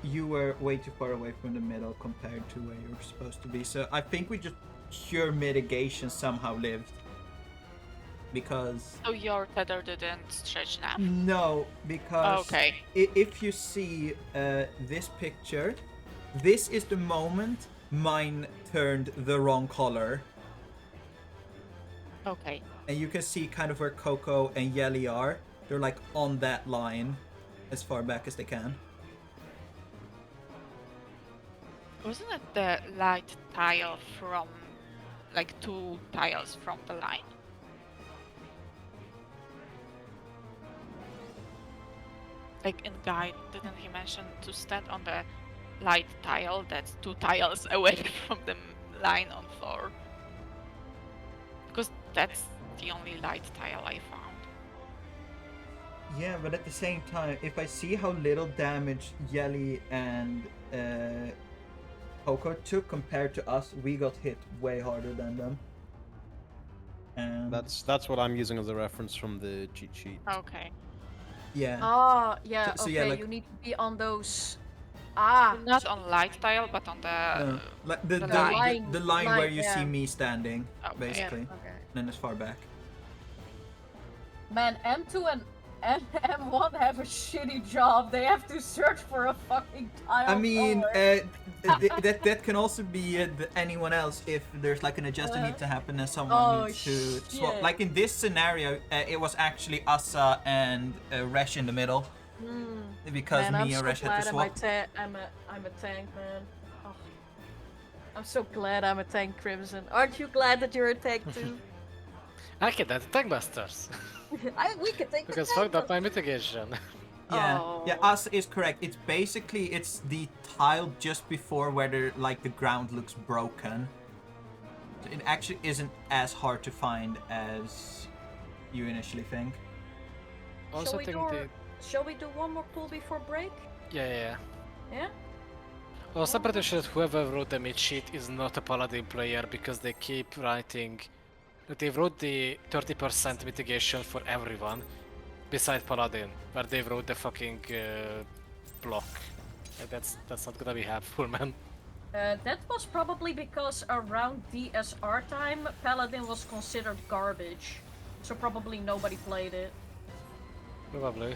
You were way too far away from the middle compared to where you're supposed to be. So I think we just pure mitigation somehow lived. Because So your tether didn't stretch enough? no, because Okay. if you see this picture, this is the moment mine turned the wrong color, Okay. and you can see kind of where Coco and Yelly are. They're like on that line, as far back as they can. Wasn't it the light tile from, like 2 tiles from the line? like in guide, didn't he mention to stand on the light tile that's 2 tiles away from the line on floor? Because that's the only light tile I found. Yeah, but at the same time, if I see how little damage Yelly and Coco took compared to us, we got hit way harder than them. And That's what I'm using as a reference from the cheat sheet. Okay. yeah, Ah, yeah, So- so okay, yeah, like- you need to be on those... Ah! Not on light tile, but on the no, like the the line. the line where Line, you yeah. see me standing, Okay. basically, Okay. and then as far back. Man, M2 and M1 have a shitty job. They have to search for a fucking tile. I mean, somewhere. that can also be anyone else if there's like an adjustment need to happen and someone Oh, needs to swap. shit. Like in this scenario, it was actually Asa and Resh in the middle because Man, I'm me and so Resh had glad to I'm swap. I'm a tank, man. Oh. I'm so glad I'm a tank, Crimson. Aren't you glad that you're a tank too? Okay, that's tank busters. We could take Because the fucked tank. up my mitigation. Yeah, yeah, Oh. Asa is correct. It's basically it's the tile just before where the ground looks broken. So it actually isn't as hard to find as you initially think. Also Shall we think do? Shall we do one more pull before break? yeah. Yeah. Also, I'm pretty sure that whoever wrote the mid sheet is not a paladin player because they keep writing. They wrote the 30% mitigation for everyone, beside paladin, where they wrote the fucking block. And that's not gonna be helpful, man. That was probably because around DSR time, Paladin was considered garbage. So probably nobody played it. Probably.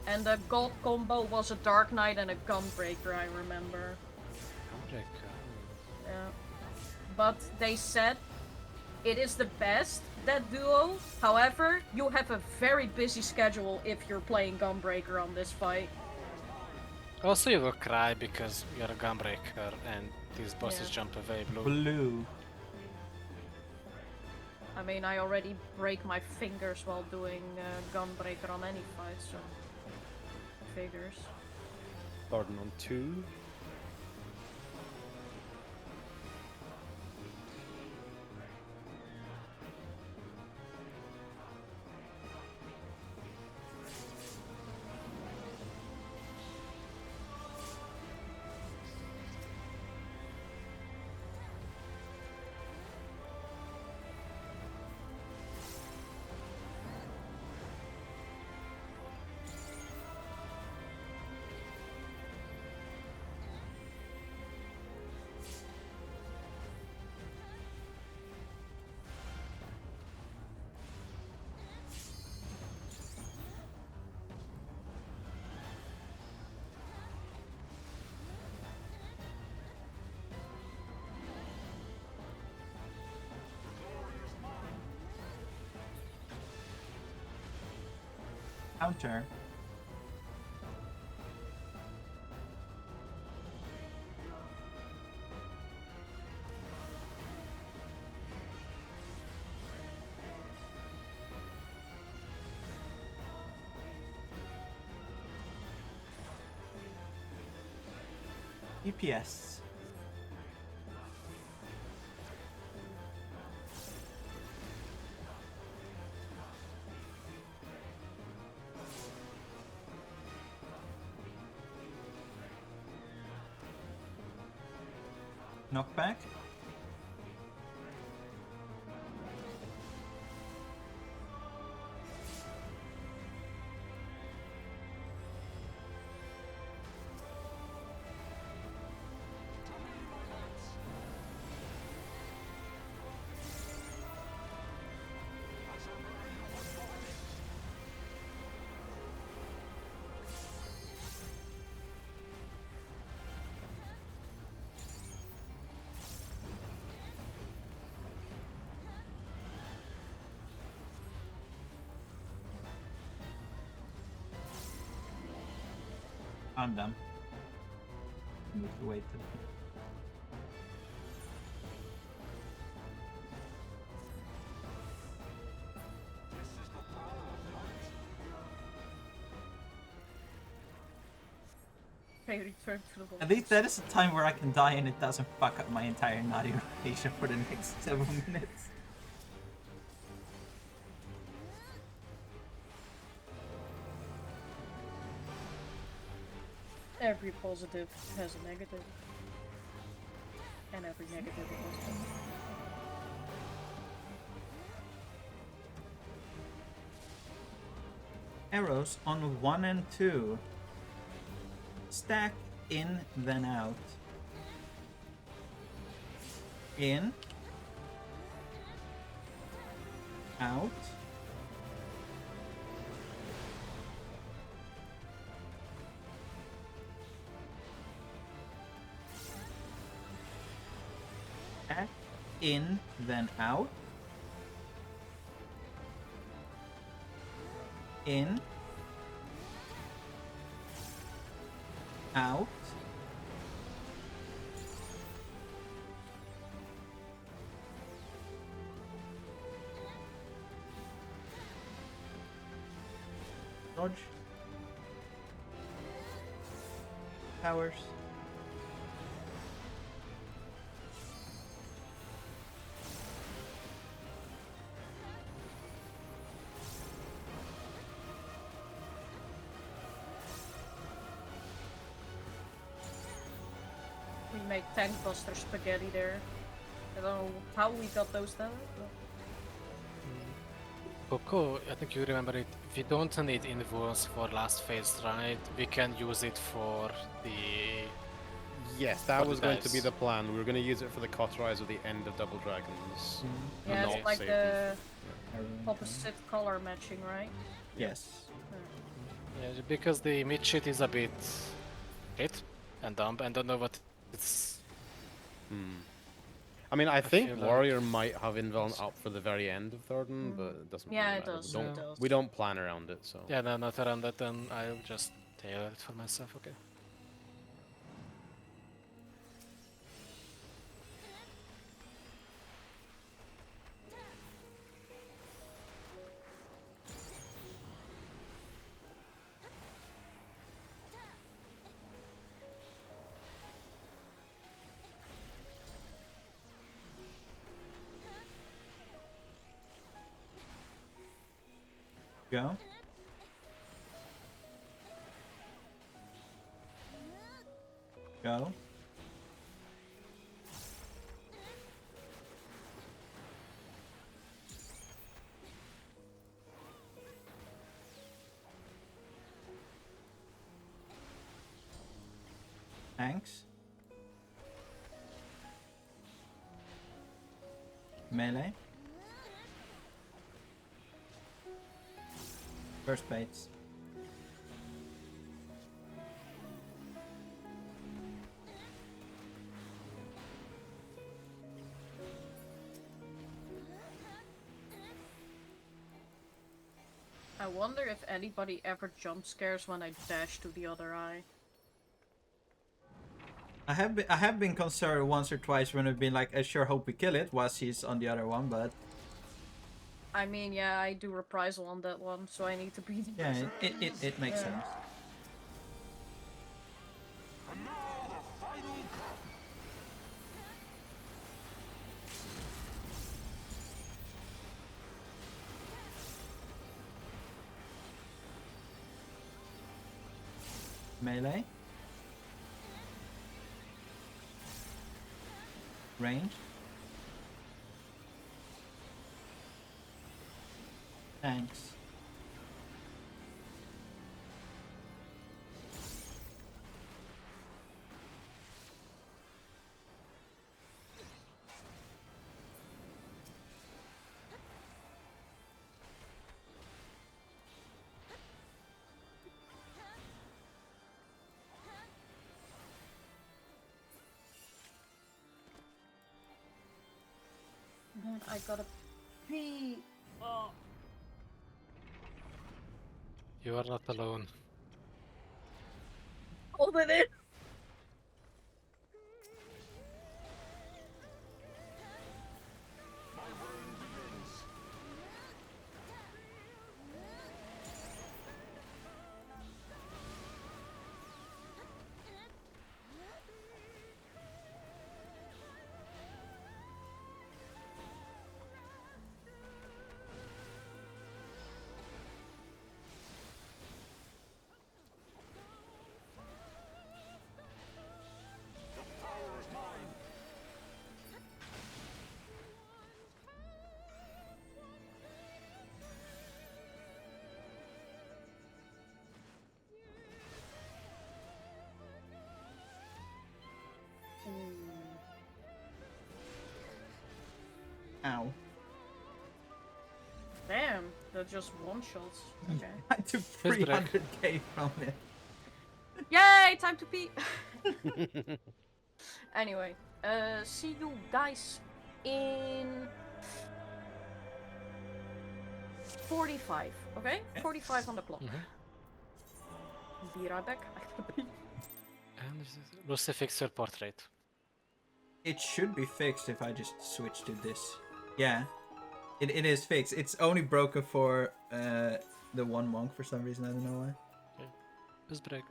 And the gold combo was a Dark Knight and a Gunbreaker, I remember. Yeah. But they said it is the best, that duo. However, you have a very busy schedule if you're playing Gunbreaker on this fight. Also, you will cry because you're a gunbreaker and these bosses Yeah. jump away blue. Blue. I mean, I already break my fingers while doing Gunbreaker on any fight, so... Figures. Starting on 2. Counter. EPS. Knockback. I'm done. Need to wait. Okay, return to the wall. At least that is a time where I can die and it doesn't fuck up my entire naughty rotation for the next several minutes. Every positive has a negative. And every negative a positive. Arrows on 1 and 2. Stack in, then out. In. Out. Stack in, then out. In. Out. Dodge. Powers. We make tank buster spaghetti there. I don't know how we got those down. Coco, I think you remember it. We don't need invoice for last phase, right? We can use it for the... Yes, that For the was going to be dice. the plan. We were going to use it for the cauterize of the end of Double Dragons. Yeah, not it's like save the Arrow. opposite color matching, right? Yes. Yeah, because the mid shit is a bit... hit and dump and don't know what it's... I mean, I think feel like- Warrior might have Invuln up for the very end of Thornton, but it doesn't Yeah, really it matter. does, We it don't, does. we don't plan around it, so... Yeah, no, not around that, then I'll just tailor it for myself, okay. Go. Go. Thanks. Melee. First baits. I wonder if anybody ever jump scares when I dash to the other eye. I have been concerned once or twice when I've been like, I sure hope we kill it whilst he's on the other one, but I mean, yeah, I do reprisal on that one, so I need to be. yeah, it makes Yeah. sense. And now the final cut. Melee. Range. Thanks. Man, I gotta pee. Oh. You are not alone. Hold it in. My burn begins. They're just one shots. Okay. I took Here's Drake. 300k from it. Yay! Time to pee. Anyway, see you guys in 45. Okay, 45 on the clock. Be right back. I have to pee. And Lucy, fix your portrait. It should be fixed if I just switch to this. Yeah, it is fixed. It's only broken for the one monk for some reason. I don't know why. Just break.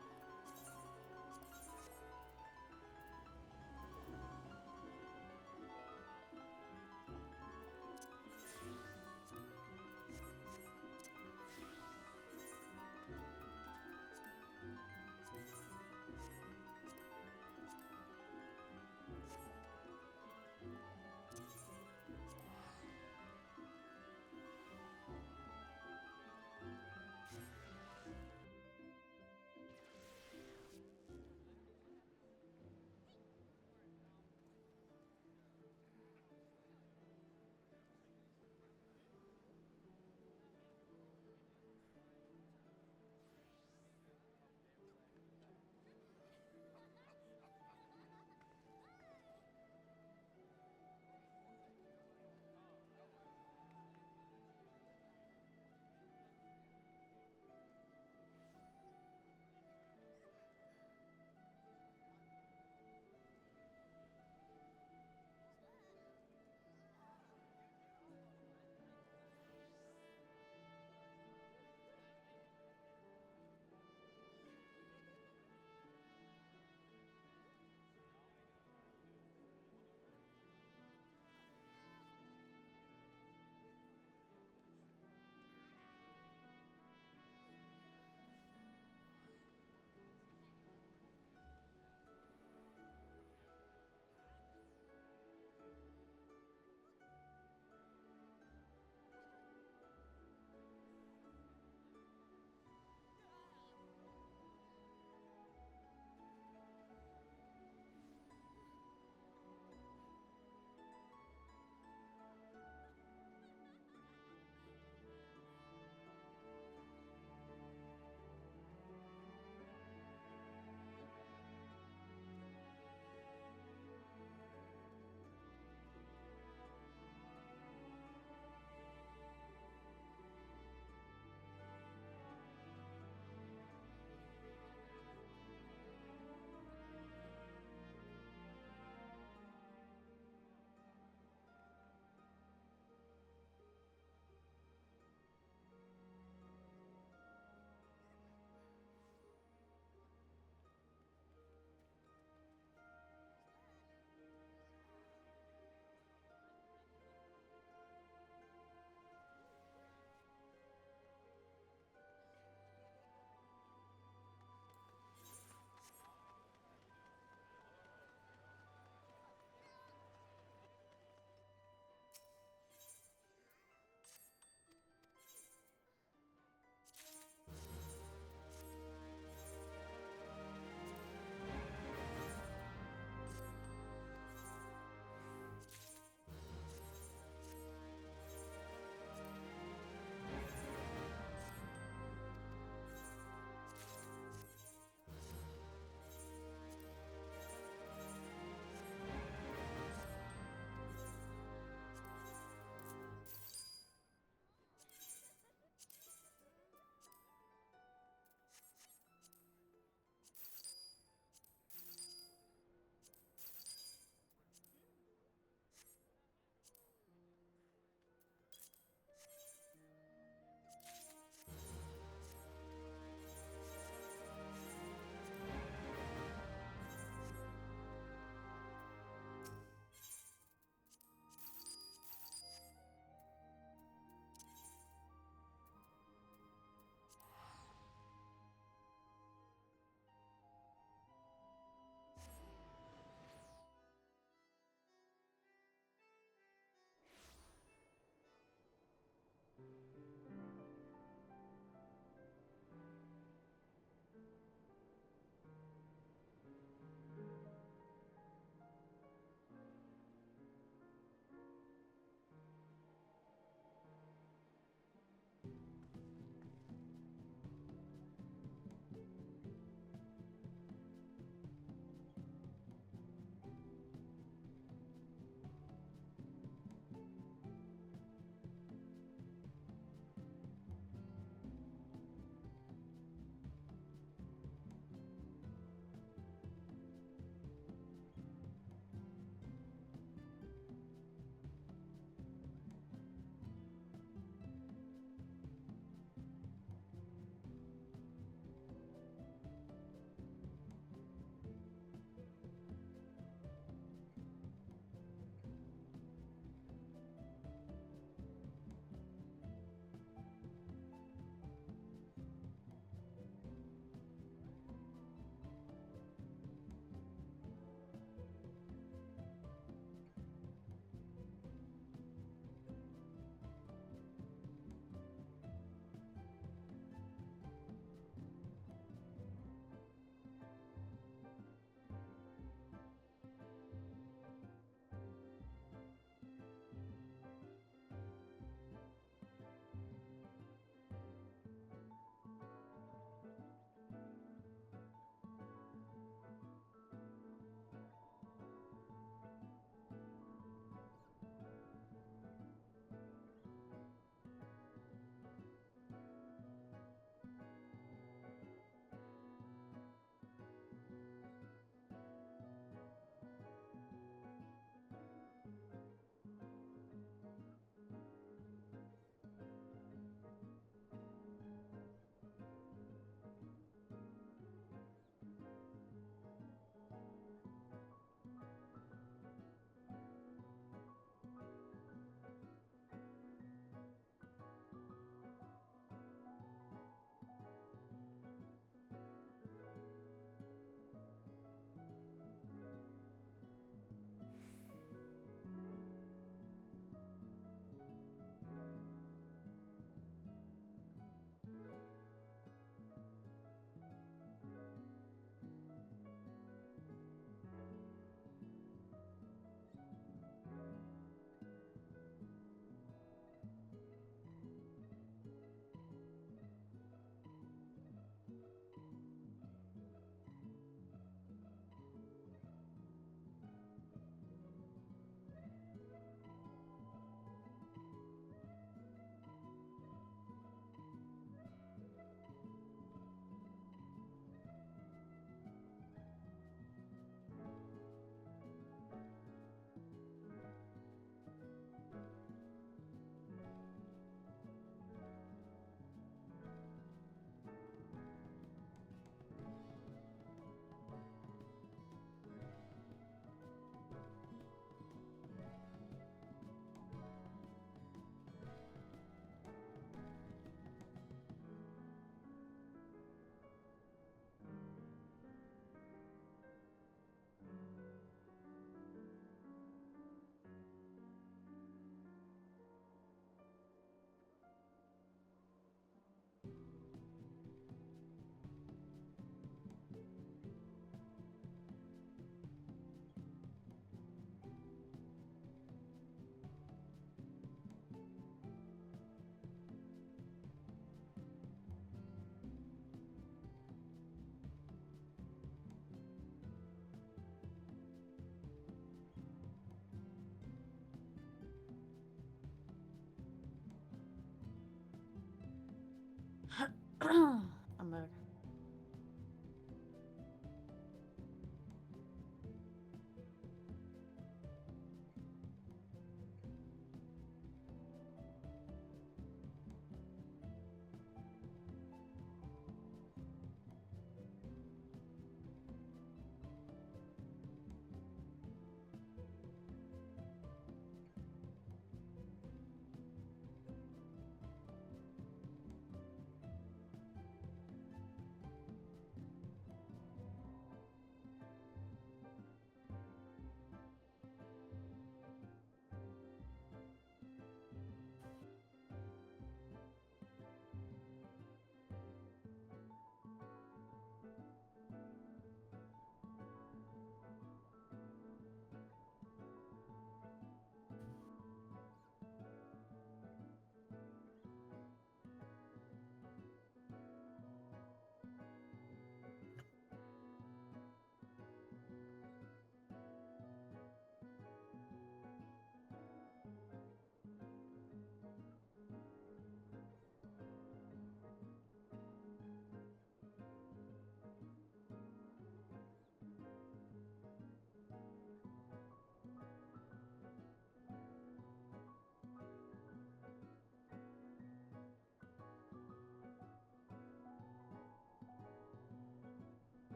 I'm a...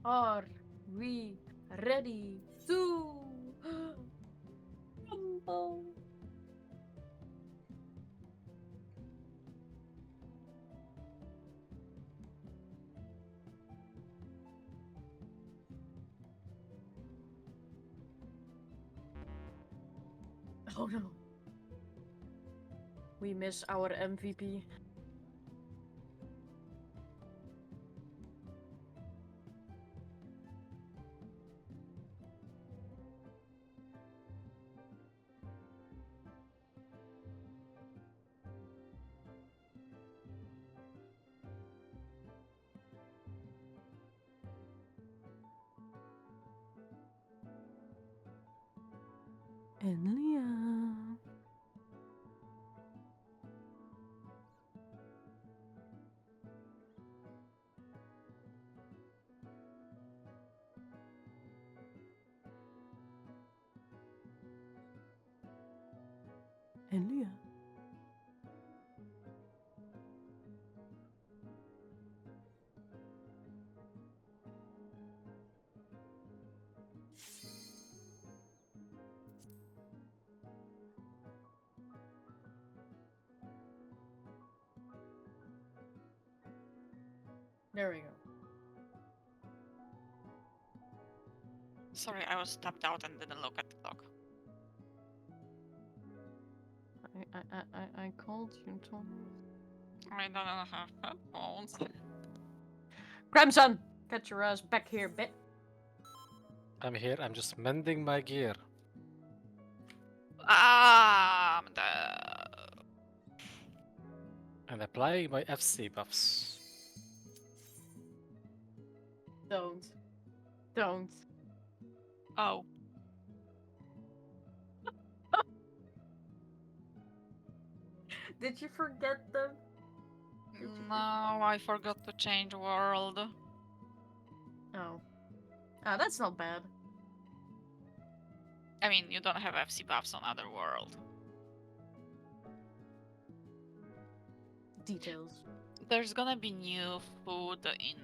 Are we ready to rumble? Oh no. We miss our MVP. And Leah. And Leah. There we go. Sorry, I was tapped out and didn't look at the clock. I called you, Tom. I don't have headphones. Crimson! Get your ass back here, bit. I'm here, I'm just mending my gear. Ah, I'm dead. And applying my FC buffs. Don't. Don't. Oh, Did you forget them? no, I forgot to change world. Oh. Ah, that's not bad. I mean, you don't have FC buffs on other world. Details. There's gonna be new food in,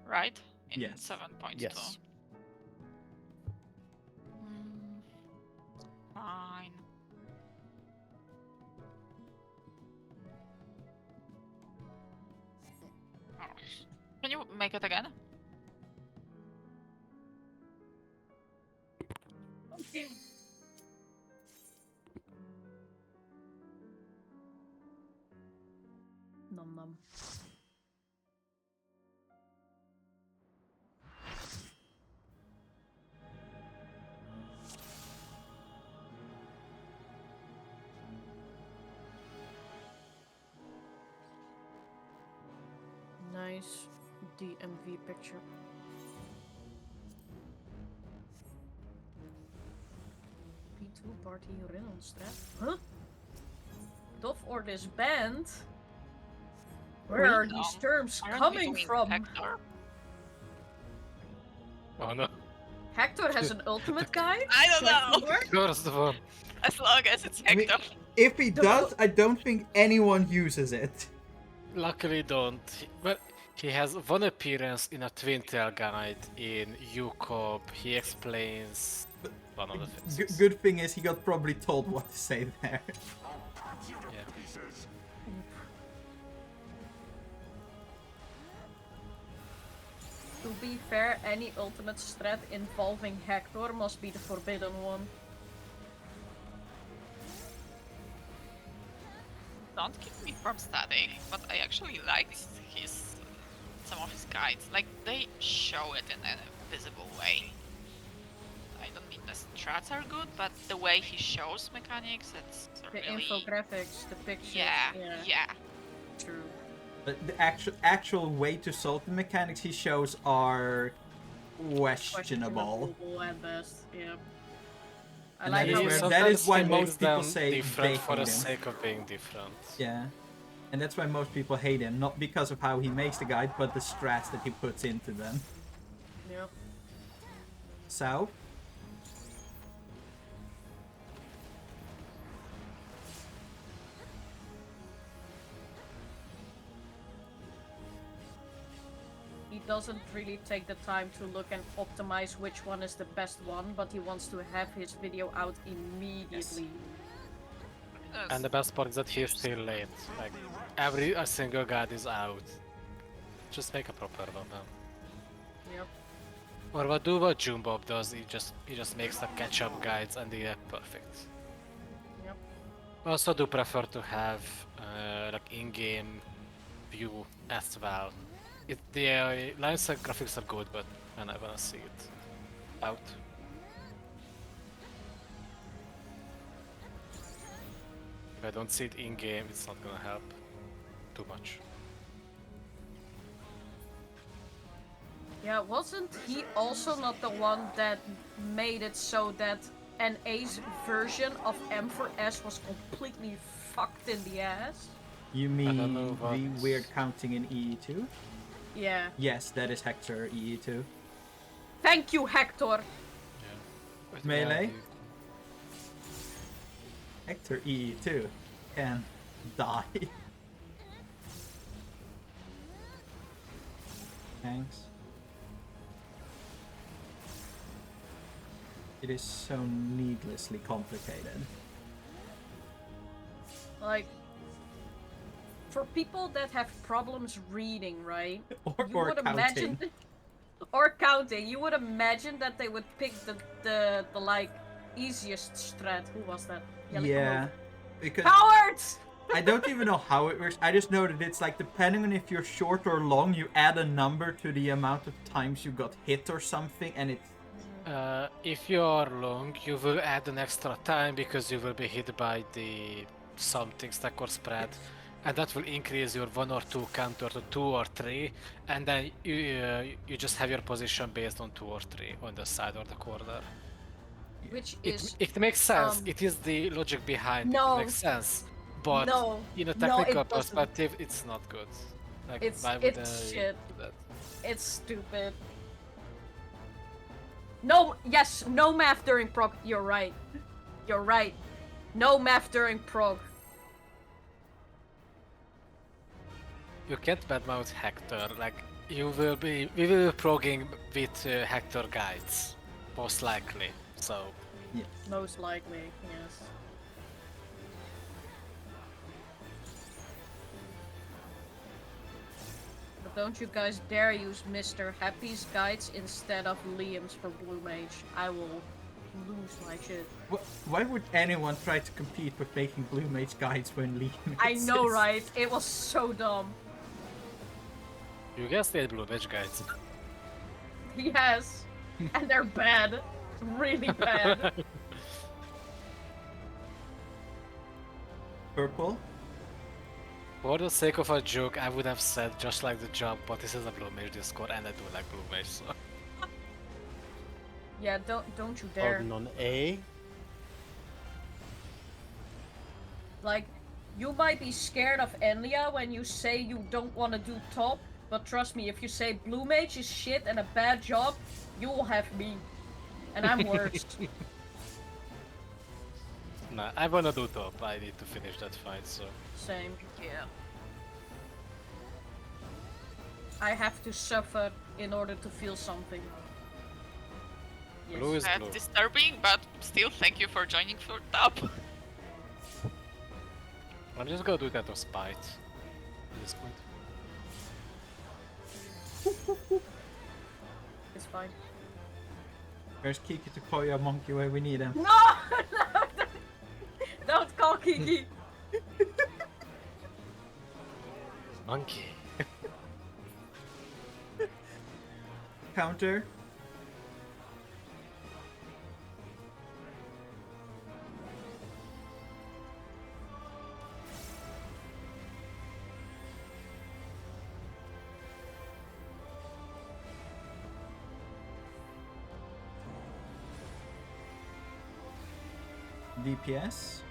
right? In Yes. 7.2. Yes. Fine. Oh, can you make it again? Okay. Nom nom. Nice DMV picture. P2 party Reynoldsstraat. Huh? Dov or this band? Where are Reno? these terms Aren't we coming doing from? Hector? Oh no. Hector has an ultimate guy? I don't know. Where? Of course the one. As long as it's I mean- Hector. If he does, I don't think anyone uses it. Luckily don't. Well, he has one appearance in a Twin Tail guide in UCOB. He explains one of the things. Good thing is he got probably told what to say there. I'll cut you to Yeah. pieces. To be fair, any ultimate strat involving Hector must be the forbidden one. Don't keep me from studying, but I actually like his some of his guides. Like they show it in a visible way. I don't mean the strats are good, but the way he shows mechanics, it's The really infographics, the pictures. yeah. True. But the actual way to solve the mechanics he shows are questionable. At best, yeah. I And like that is how where- it's- that is why Sometimes he most makes people them say different they for the hate him. sake of being different. Yeah. And that's why most people hate him, not because of how he makes the guide, but the strats that he puts into them. Yep. So, He doesn't really take the time to look and optimize which one is the best one, but he wants to have his video out immediately. And the best part is that he's still late. Like, every a single guide is out. Just make a proper one. Yep. Or what Jumbob does, he just makes the catch-up guides and they're perfect. Yep. I also do prefer to have like in-game view as well. The lines and graphics are good, but I wanna see it out. If I don't see it in-game, it's not gonna help too much. Yeah, wasn't he also not the one that made it so that NA's version of M for S was completely fucked in the ass? You don't mean know the what- weird counting in EE2? Yeah. Yes, that is Hector EE2. Thank you, Hector! But Melee? yeah, Hector EE2 can die. Thanks. It is so needlessly complicated. Like, for people that have problems reading, right? Or You would imagine, or counting, you would imagine that they would pick the like easiest strat. Who was that? Yeah, because Cowards! I don't even know how it works. I just know that it's like depending on if you're short or long, you add a number to the amount of times you got hit or something, and it's if you are long, you will add an extra time because you will be hit by the something stack or spread, and that will increase your 1 or 2 counter to 2 or 3, and then you just have your position based on 2 or 3 on the side or the corner. Which It, is it makes sense. um, It is the logic behind it. No. It makes sense. But No. in a No, technical it doesn't. perspective, it's not good. Like, It's- why would it's I shit. do that? it's stupid. No, yes, no math during prog. You're right. You're right. No math during prog. You can't badmouth Hector. Like, we will be progging with Hector guides, most likely. So Most likely, yes. But don't you guys dare use Mr. Happy's guides instead of Liam's for Blue Mage. I will lose my shit. why would anyone try to compete with making Blue Mage guides when Liam I know, exists? right? It was so dumb. you guys need blue mage guides. He has. And they're bad. Really bad. Purple? For the sake of a joke, I would have said just like the jump, but this is a blue mage Discord, and I do like blue mage, so. Yeah, don't you dare. Pardon on A. Like, you might be scared of Enlia when you say you don't want to do top, but trust me, if you say Blue Mage is shit and a bad job, you will have me. And I'm worse. Nah, I wanna do top. I need to finish that fight, so. Same. Yeah. I have to suffer in order to feel something. Yes. Blue is That's blue. disturbing, but still thank you for joining for top. I'm just gonna do that of spite. At this point. It's fine. Where's Kiki to call you a monkey where we need him? No! No! Don't call Kiki! Monkey. Counter? DPS?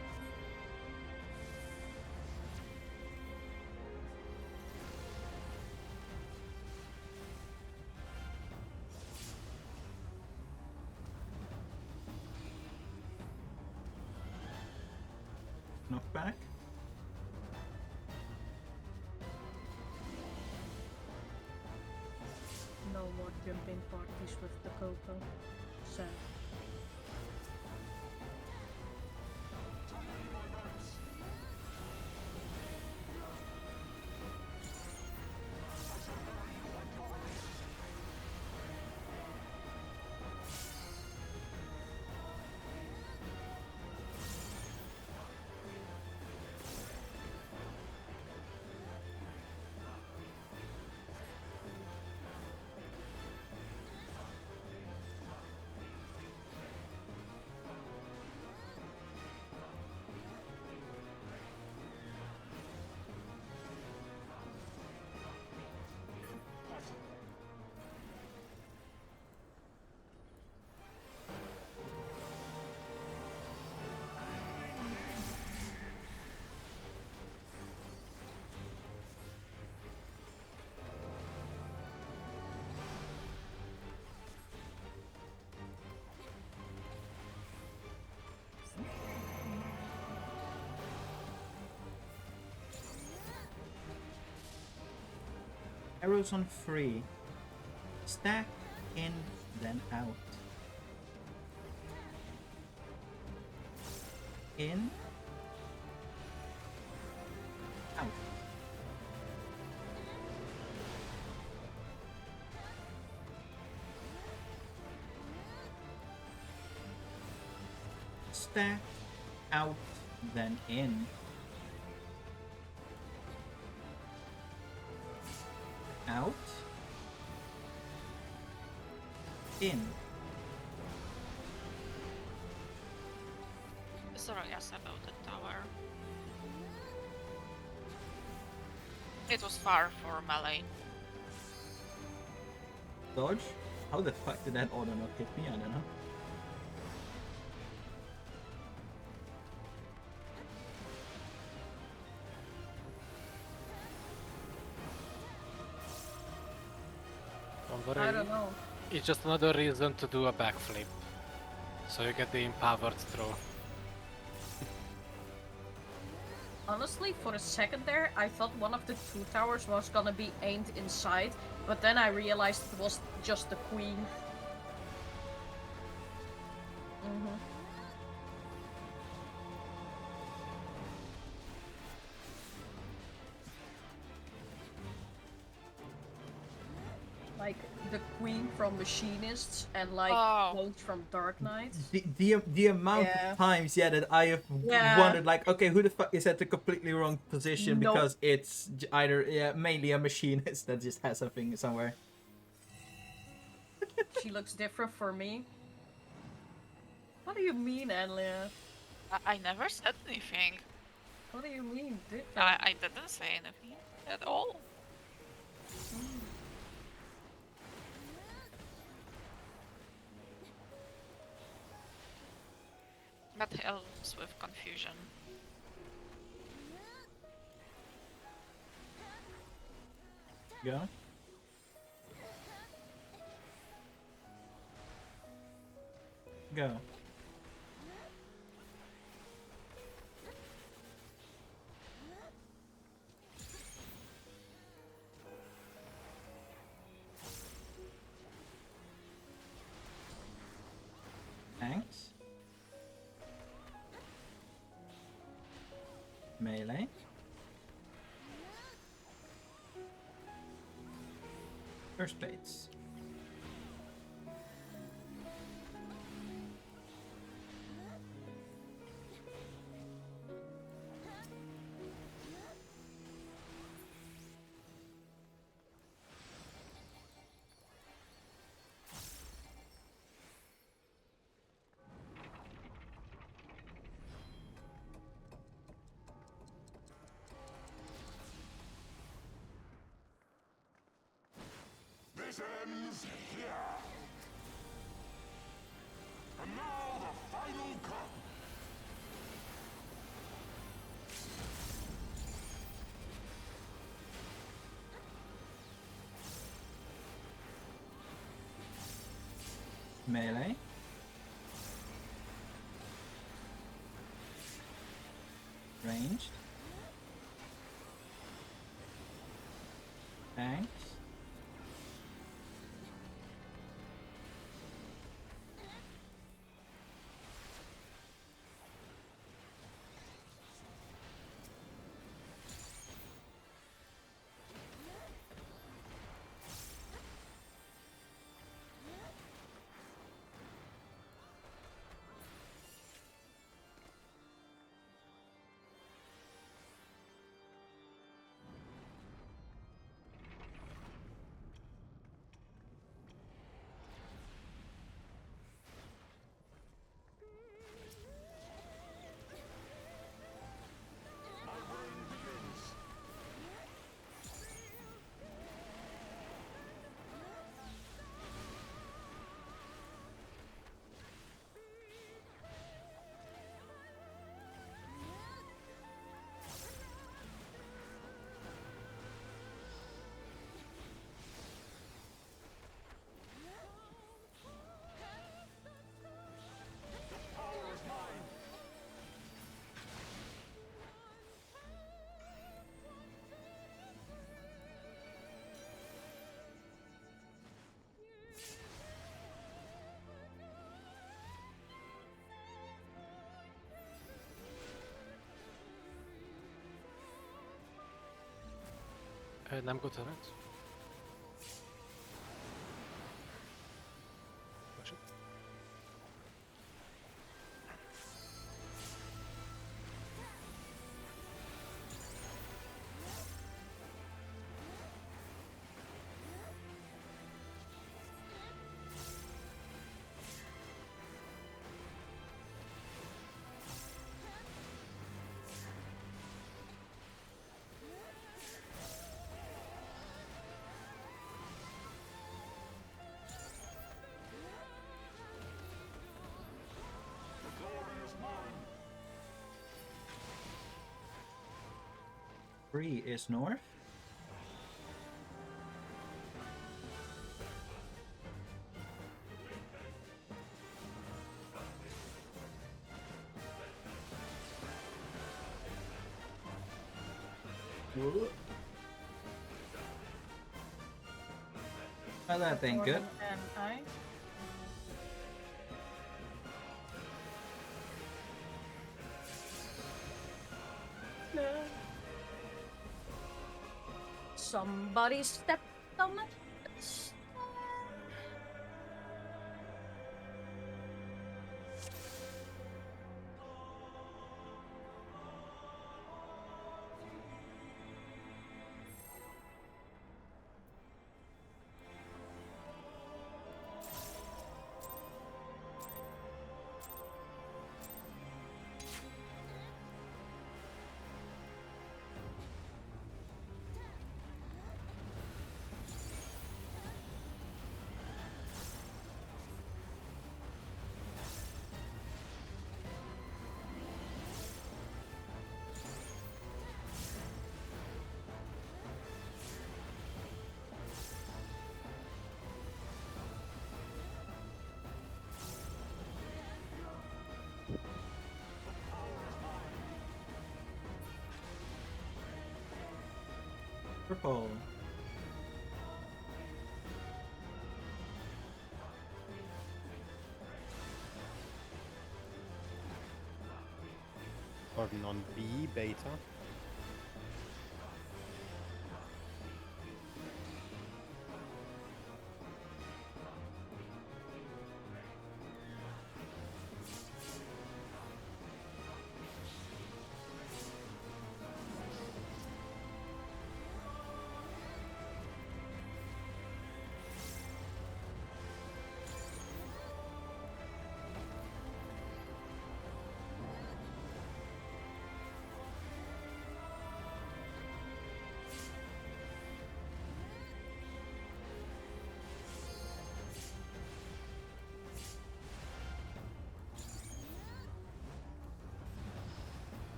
Knockback? more jumping parties with the Coco. So. Arrows on 3. Stack in, then out. In. Out. Stack, out, then in. Out. In. Sorry, yes, about the tower. It was far for melee. Dodge? How the fuck did that auto not hit me? I don't know. Don't worry. I don't know. It's just another reason to do a backflip. So you get the empowered throw. Honestly, for a second there, I thought one of the two towers was gonna be aimed inside, but then I realized it was just the queen. Mm-hmm. Like the queen from Machinists and like Oh. Clones from Dark Knight. The amount Yeah. of times, yeah, that I have Yeah. wondered, like, okay, who the fuck is at the completely wrong position Nope. because it's either, yeah, mainly a machinist that just has something somewhere. She looks different for me. What do you mean, Anlia? I never said anything. What do you mean different? I didn't say anything at all. That helps with confusion. Go. Go. Thanks. Melee. First plates. This ends here. And now the final cut. Melee. Ranged. Thanks. Nem go turret. Push it. Three is north. Ooh. Oh, that ain't good. And I. No. Somebody stepped on it. Purple. Starting on B, beta.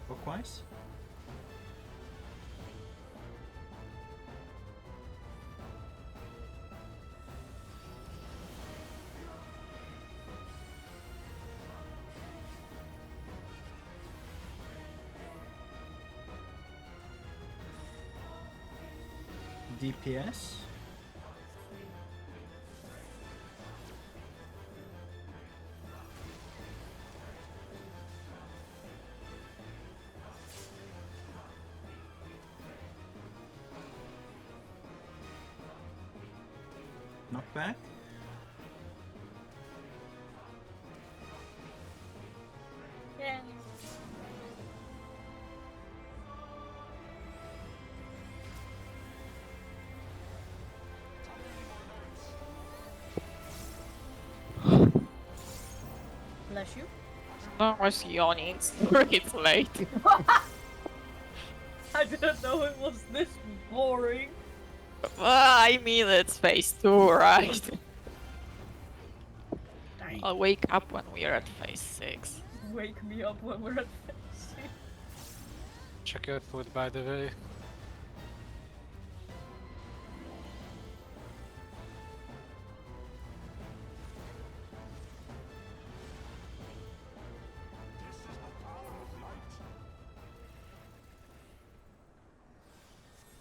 Clockwise. DPS. Knockback. Yeah. Bless you. No, I was yawning. Sorry, it's late. I didn't know it was this boring. I mean, it's phase 2, right? Dang. I'll wake up when we are at phase 6. Wake me up when we're at fantasy. Check your food, by the way.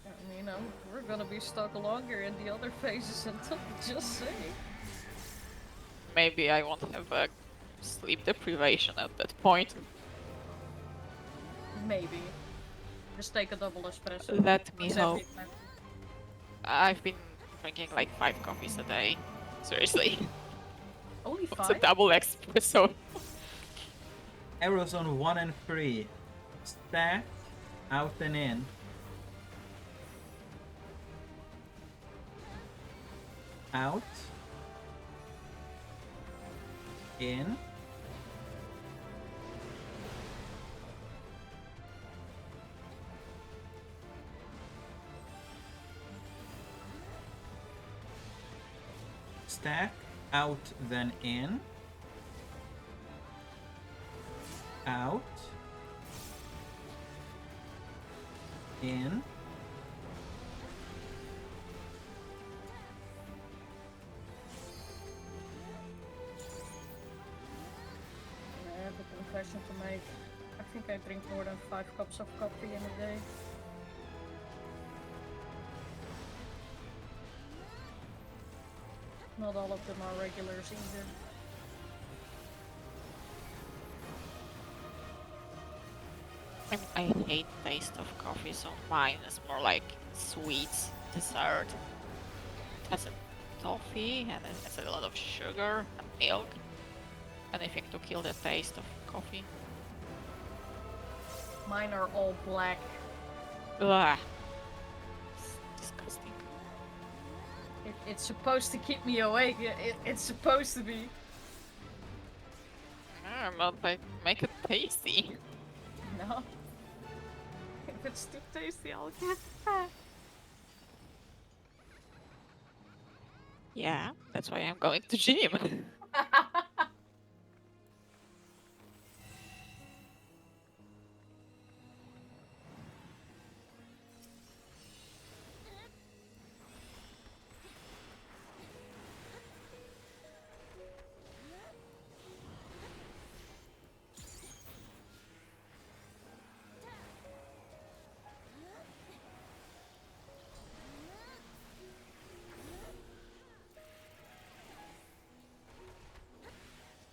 I mean, we're gonna be stuck longer in the other phases until just saying. Maybe I won't have a sleep deprivation at that point. Maybe. Just take a double espresso. Let me It's hope. every time. I've been drinking like 5 coffees a day. Seriously. Only What's a 5? double espresso? Arrows on 1 and 3. Stack, out and in. Out. In. Stack, out, then in. Out. In. I have a confession to make. I think I drink more than 5 cups of coffee in a day. Not all of them are regulars either. I hate the taste of coffee, so mine is more like sweet dessert. It has a toffee and it has a lot of sugar and milk. Anything to kill the taste of coffee. Mine are all black. Ugh. It's disgusting. It's supposed to keep me awake. It's supposed to be. But like, make it tasty. No. If it's too tasty, I'll get fat. Yeah, that's why I'm going to gym.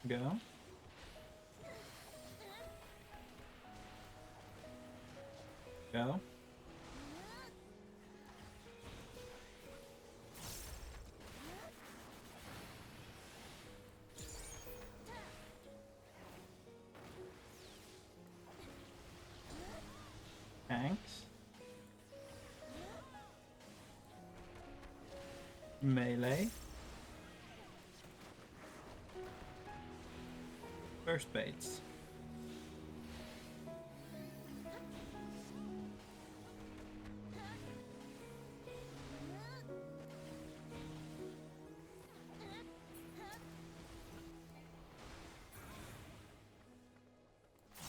Go. Go. Thanks. Melee. First baits.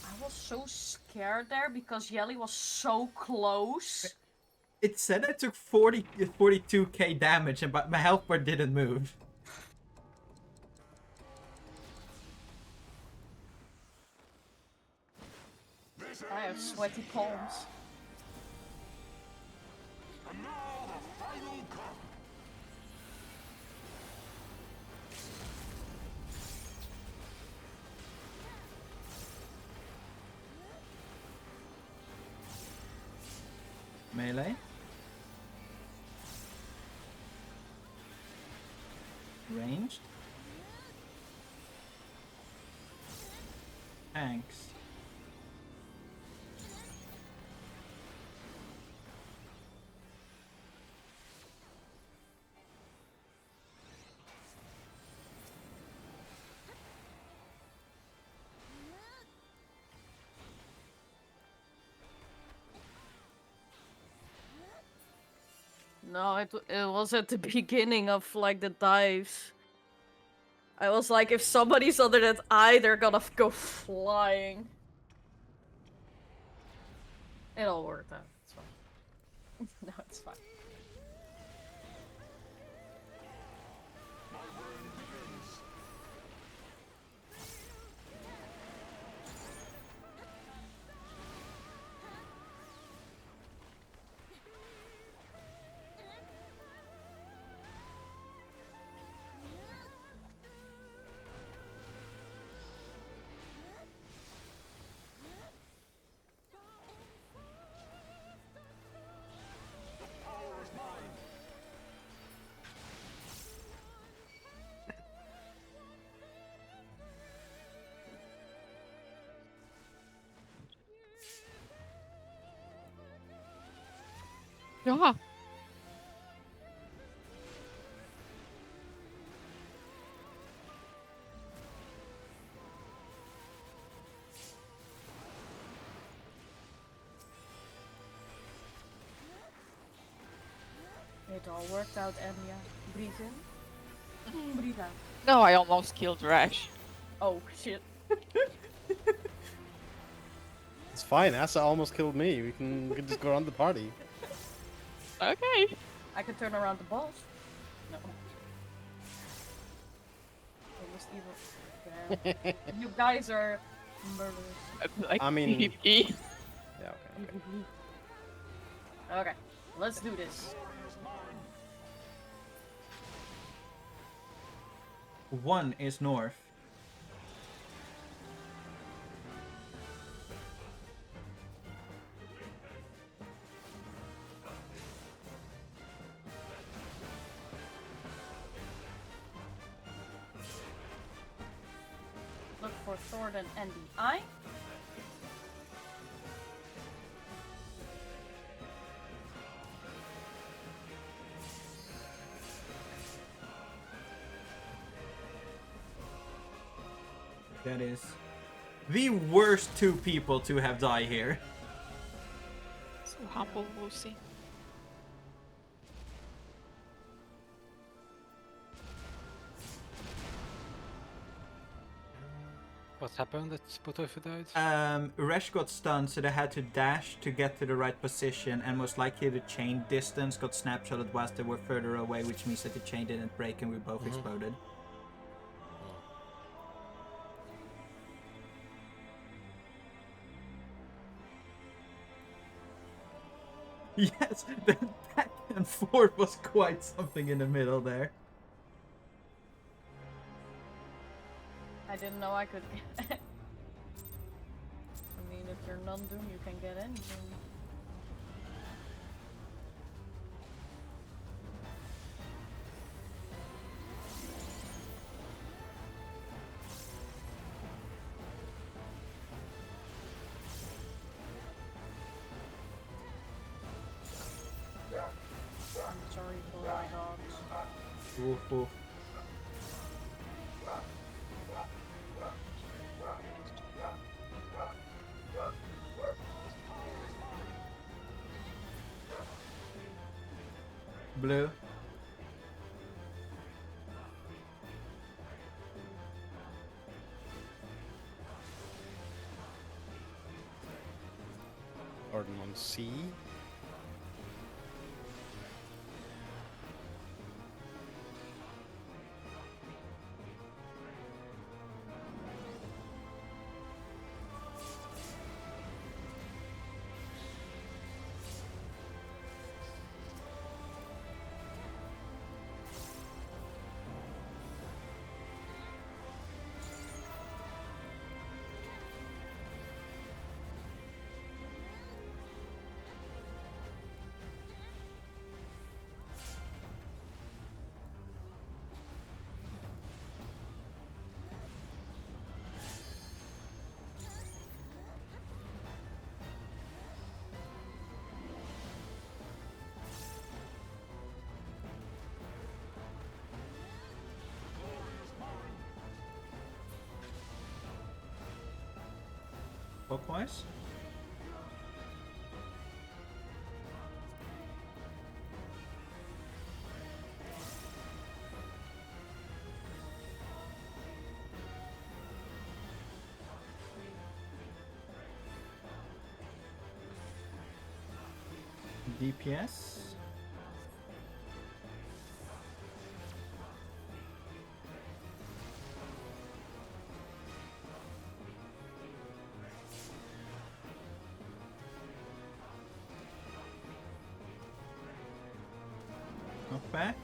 I was so scared there because Yelly was so close. It said I took 42k damage, but my health bar didn't move. I have sweaty palms. And now the final cut. Melee. Ranged. Thanks. No, it was at the beginning of like the dives. I was like, if somebody's under that eye, they're gonna go flying. It all worked out. It's fine. No, it's fine. Yeah. It all worked out, Enya. Breathe in. Breathe out. No, I almost killed Rash. Oh shit. It's fine. Asa almost killed me. We can just go around the party. Okay. I can turn around the balls. No. Almost evil. Yeah. You guys are murderers. Like I mean- PvP. Yeah. Okay. Okay, let's do this. One is north. Look for Thornton and the eye. That is the worst two people to have died here. So humble, Lucy. What happened that Spotify died? Resh got stunned, so they had to dash to get to the right position, and most likely the chain distance got snapshotted whilst they were further away, which means that the chain didn't break and we both exploded. Yes, the back and forth was quite something in the middle there. I didn't know I could. I mean, if you're non-doom, you can get anything. I'm sorry for my dogs. Oof, oof. Blue. Orton on C. Clockwise? DPS? Not bad.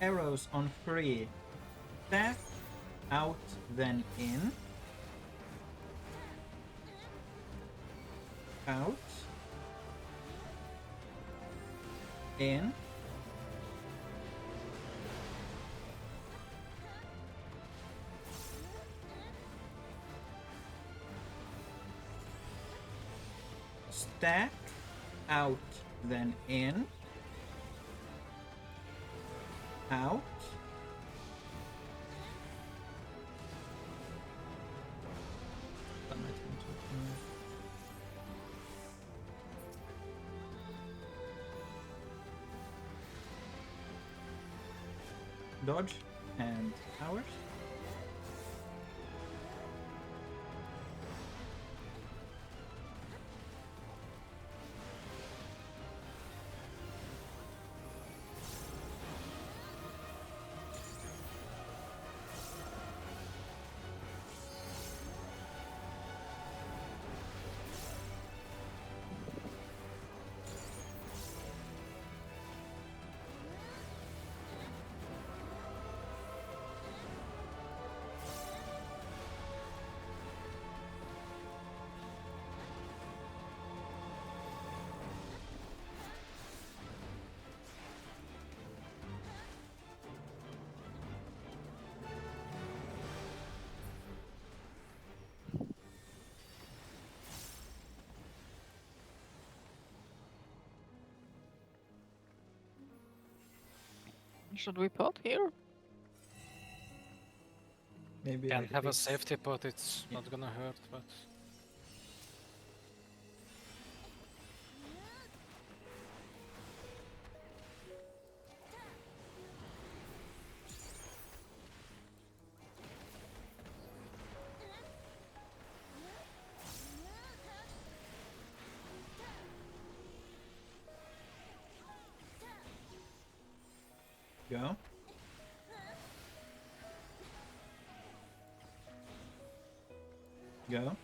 arrows on 3. Stack, out, then in. Out. In. Stack, out, then in. Out. Dodge and hours. Should we put here? Maybe Can like have a big safety pot, it's Yeah. not gonna hurt, but... Go. Go.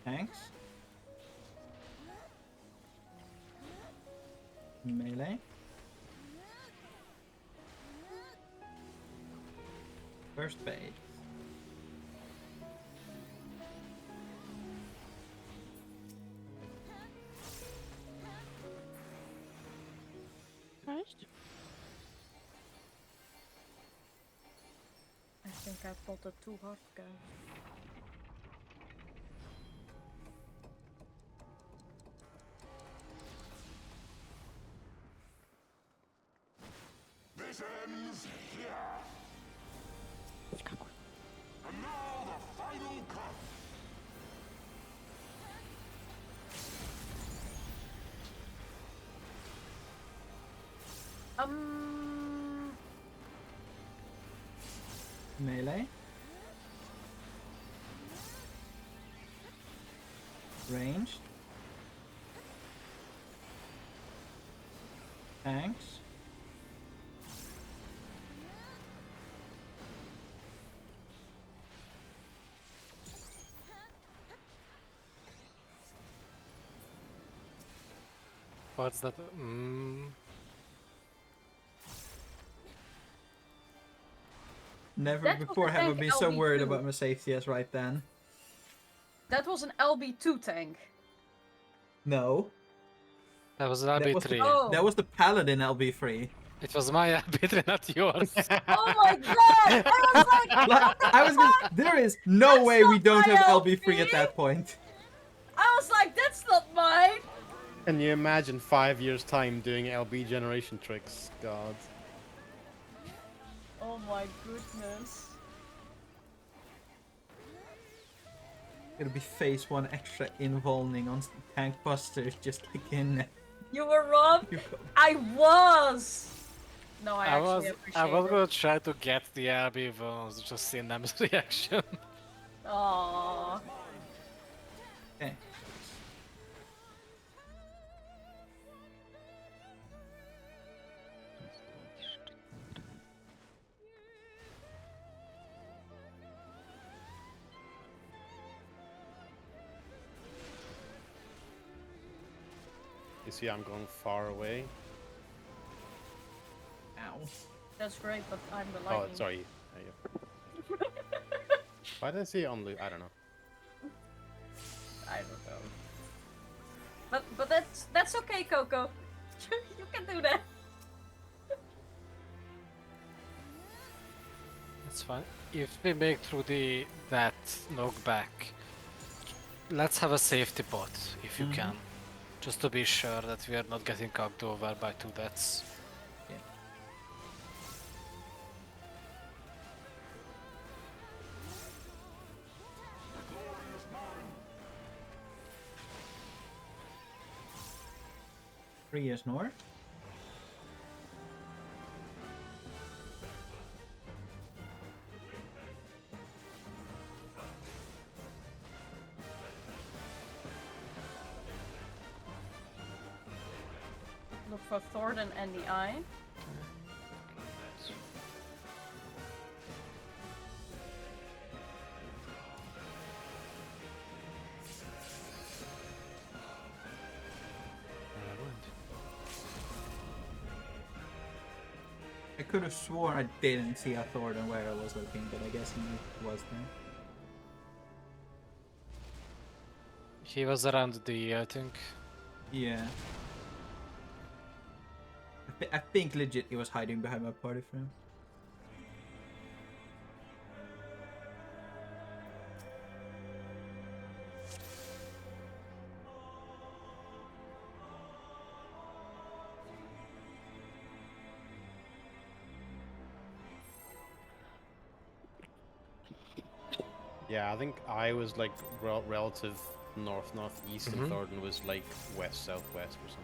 Thanks. Melee. First base. First? I think I pulled it too hard, guys. This ends here. And now the final cut. Melee. Ranged. Thanks. What's that? Never That was before the have I tank been so worried LB2. about my safety as right then. That was an LB2 tank. No. That was That was LB3. Oh. That was the Paladin LB3. It was my LB3, not yours. Oh my god! I was like, Like, I was gonna, there is no That's way we not don't my have LB3 at LB. that point. I was like, that's not mine. Can you imagine 5 years time doing LB generation tricks? God. Oh my goodness. It'll be phase 1 extra involving on tank busters, just like in. You were wrong. I was. No, I I actually was appreciate it. gonna try to get the LB when I was just seeing them reaction. Aww. Okay. see I'm going far away. Ow. That's great, but I'm the Oh, lightning. sorry. Yeah. Why did I see it on the? I don't know. I don't know. But that's okay, Coco. You can do that. That's fine. If we make through that knockback, let's have a safety bot if you can, just to be sure that we are not getting cocked over by 2 deaths. Yeah. Three years north. Look for Thornton and the Eye. I could have sworn I didn't see a Thornton where I was looking, but I guess he was there. He was around the, I think. Yeah. I think legit he was hiding behind my party frame. Yeah, I think I was like relative northeast, and Thornton was like west southwest or something.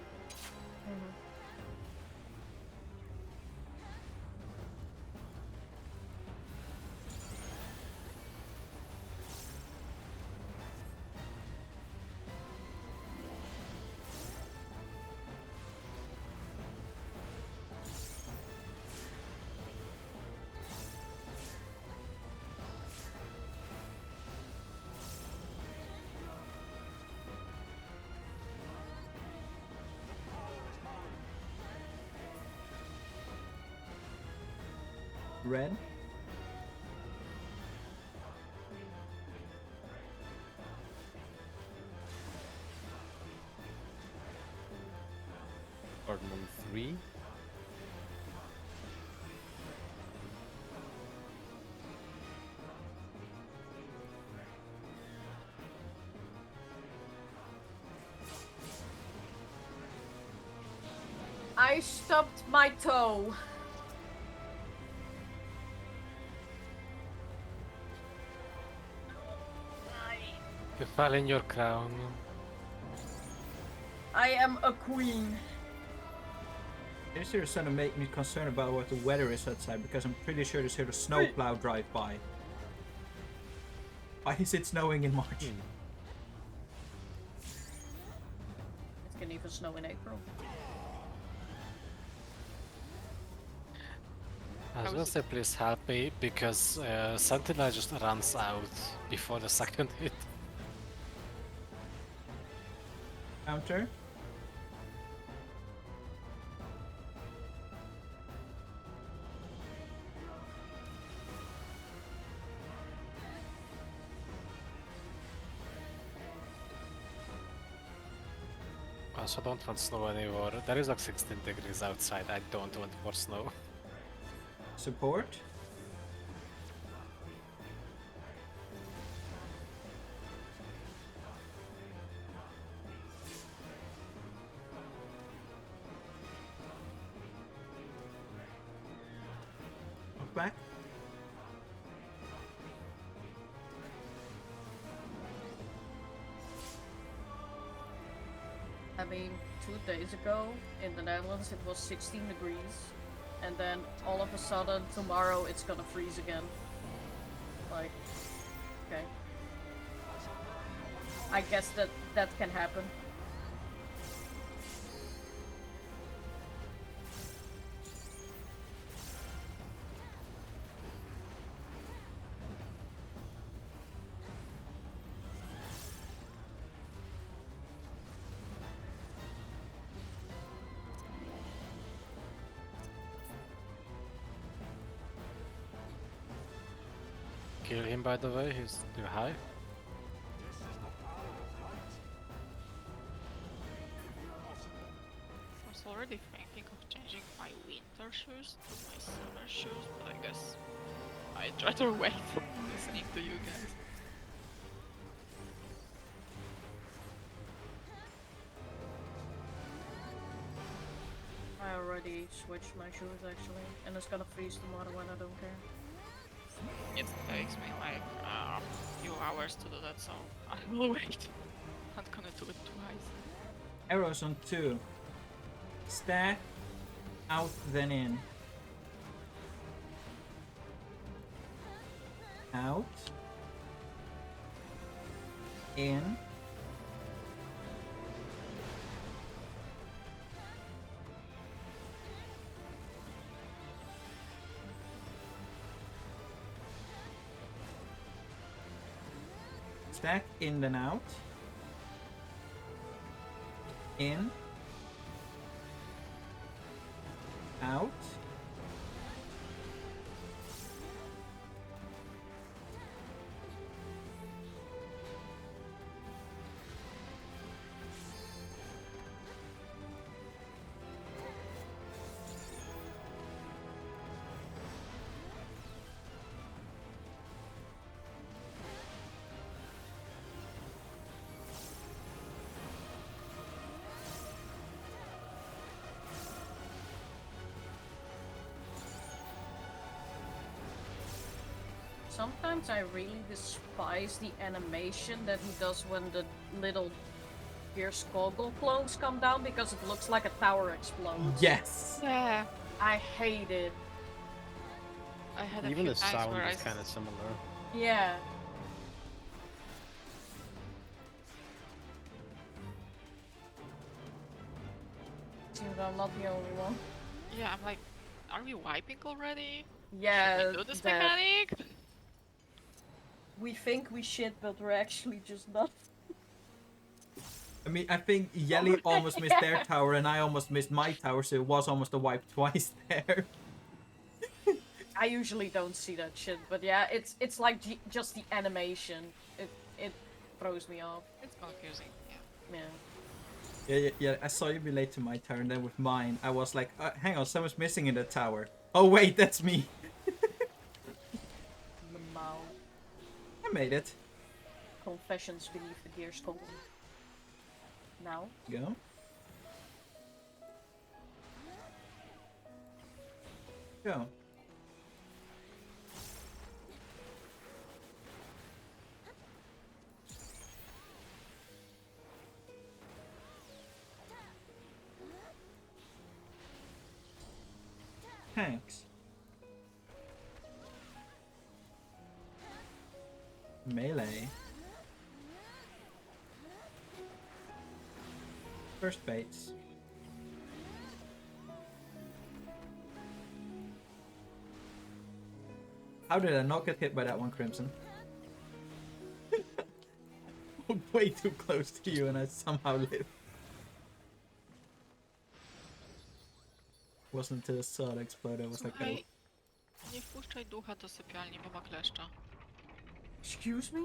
Red. Thornton 3. I stubbed my toe. You fell in your crown. I am a queen. This here is starting to make me concerned about what the weather is outside, because I'm pretty sure there's here a snowplow drive by. Why is it snowing in March? It can even snow in April. I was gonna say please help me, because Sentinel just runs out before the second hit. Counter. I also don't want snow anymore. There is like 16 degrees outside. I don't want more snow. Support. Back. I mean, 2 days ago in the Netherlands it was 16 degrees, and then all of a sudden tomorrow it's gonna freeze again. Like, okay. I guess that can happen. kill him, by the way? He's too high. I was already thinking of changing my winter shoes to my summer shoes, but I guess I'd rather wait listening to you guys. I already switched my shoes actually, and it's gonna freeze tomorrow and I don't care. It takes me like a few hours to do that, so I will wait. Not gonna do it twice. Arrows on 2. Stack, out, then in. Out. In. Stack, in, then out. In. Out. Sometimes I really despise the animation that he does when the little Fierce Goggle clones come down because it looks like a tower explodes. Yes! Yeah, I hate it. I had a Even few the times sound where is kind of similar. Yeah. Seems I'm not the only one. Yeah, I'm like, are we wiping already? Yeah, Should we do this that mechanic? we think we shit, but we're actually just not. I mean, I think Yelly almost missed their tower and I almost missed my tower, so it was almost a wipe twice there. I usually don't see that shit, but yeah, it's like just the animation. It throws me off. It's confusing, yeah. Yeah. Yeah, I saw you be late to my tower, and then with mine, I was like, hang on, someone's missing in the tower. Oh wait, that's me. Mau. I made it. Confessions beneath the gear skull. Now. Go. Go. Thanks. Melee. First baits. How did I not get hit by that one, Crimson? Way too close to you and I somehow live. Wasn't until the sword exploded, I was like, oh. Słuchaj, nie wpuszczaj ducha do sypialni, bo ma kleszcza. Excuse me?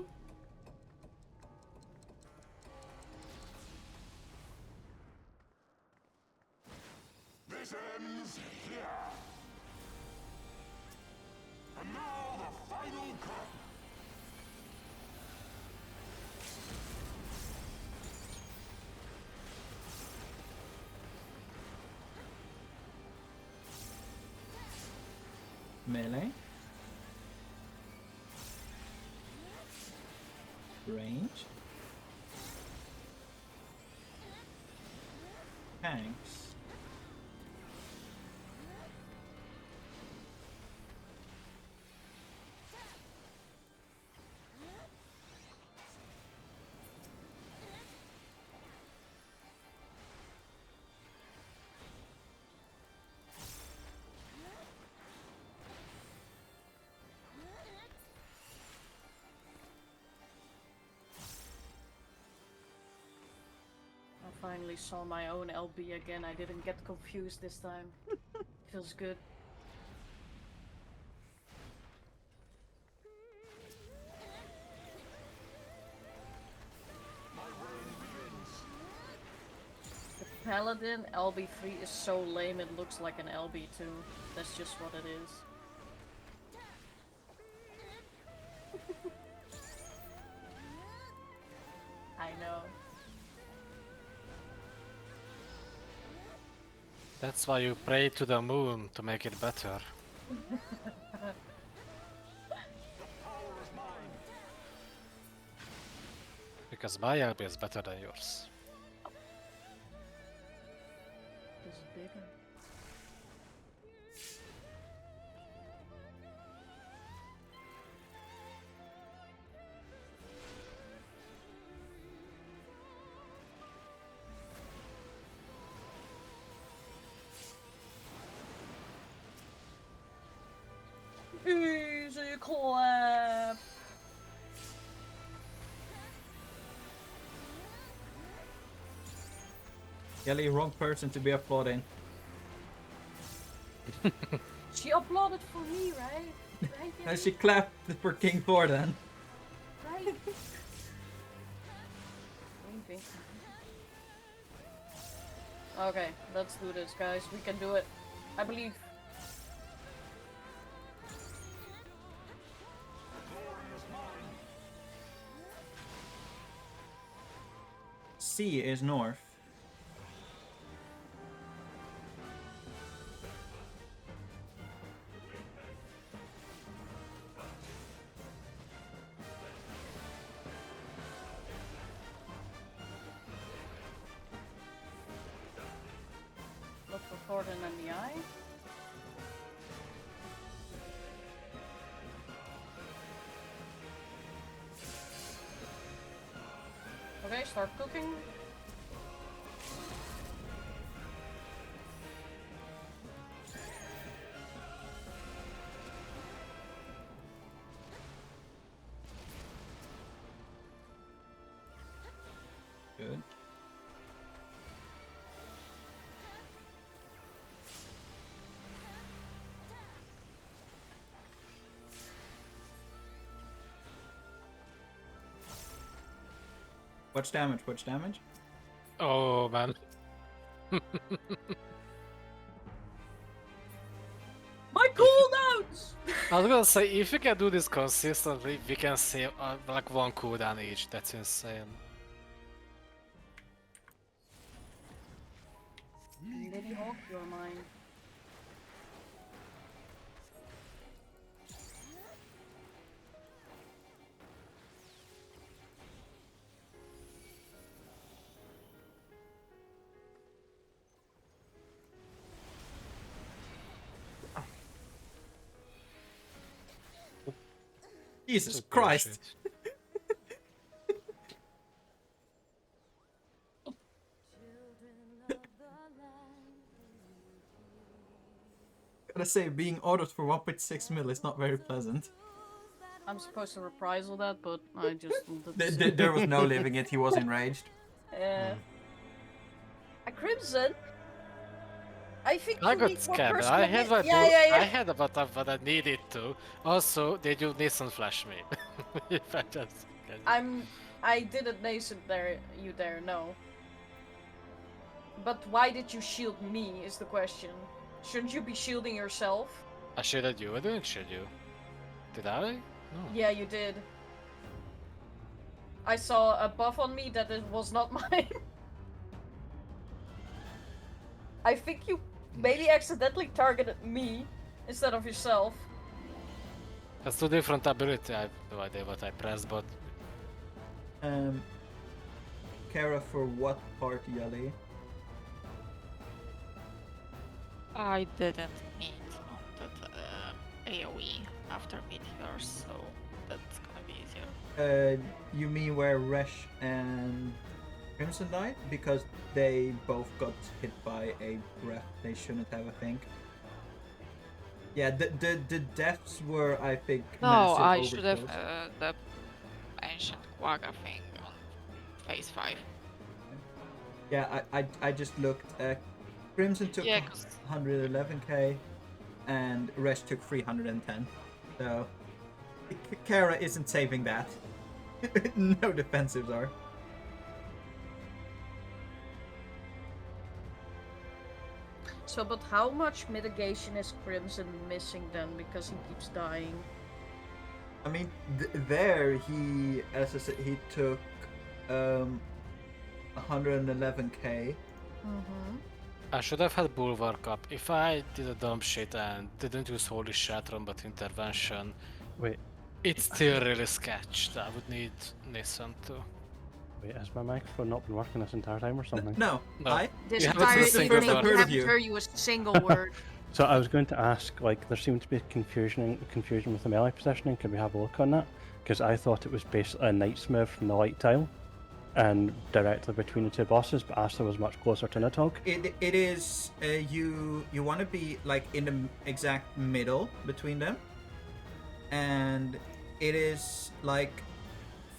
This ends here. And now the final cut. Melee. Range. Tanks. I finally saw my own LB again. I didn't get confused this time. Feels good. Paladin, LB3 is so lame it looks like an LB2. That's just what it is. I know. That's why you pray to the moon to make it better. Because my LB is better than yours. This is bigger. Easy clap. Yelly, wrong person to be applauding. She applauded for me, right? Right, And Yelly? she clapped for King Thor then. Right? Wink, wink. Okay, let's do this, guys. We can do it. I believe. C is north. Look for Thornton in the eye. Okay, start cooking. Good. What's damage? What's damage? Oh man. My cooldowns! I was gonna say, if we can do this consistently, we can save like one cooldown each. That's insane. Lady Hawk, you're mine. Jesus Just Christ! bullshit. Gotta say, being ordered for 1.6 mil is not very pleasant. I'm supposed to reprise all that, but I just wanted to say- There was no living it, he was enraged. A Crimson? I think I you got need more scammed. personal I had hit- what yeah. I had about what I needed to. Also, did you Nissan flash me? If I just I didn't nascent there you there, no. But why did you shield me is the question. Shouldn't you be shielding yourself? I shielded you. I didn't shield you. Did I? No. Yeah, you did. I saw a buff on me that it was not mine. I think you maybe accidentally targeted me instead of yourself. That's two different ability. I have no idea what I pressed, but Kara, for what part, Yelly? I didn't meet on that AoE after meteors, so that's gonna be easier. You mean where Resh and Crimson died? Because they both got hit by a breath they shouldn't have, I think. Yeah, the deaths were, I think, No, massive I should have overkills. the ancient Quagga thing on phase 5. Yeah, I just looked. Crimson took Yeah, 'cause 111k, and Resh took 310. So, Kara isn't saving that. No defensives are. So, but how much mitigation is Crimson missing then? Because he keeps dying. I mean, there he, as I said, he took 111k. Mm-hmm. I should have had Bulwark up. If I did a dumb shit and didn't use Holy Shatron but Intervention, Wait, it's still really sketched. I would need Nissan too. wait, has my microphone not been working this entire time or something? No, No. I. This You haven't entire said a single evening, word. we Heard of haven't you. heard you a single word. So I was going to ask, like, there seemed to be confusion with the melee positioning. Can we have a look on that? Because I thought it was basically a Knight's move from the light tile, and directly between the two bosses, but Asta was much closer to Nidhogg. It is you want to be like in the exact middle between them, and it is like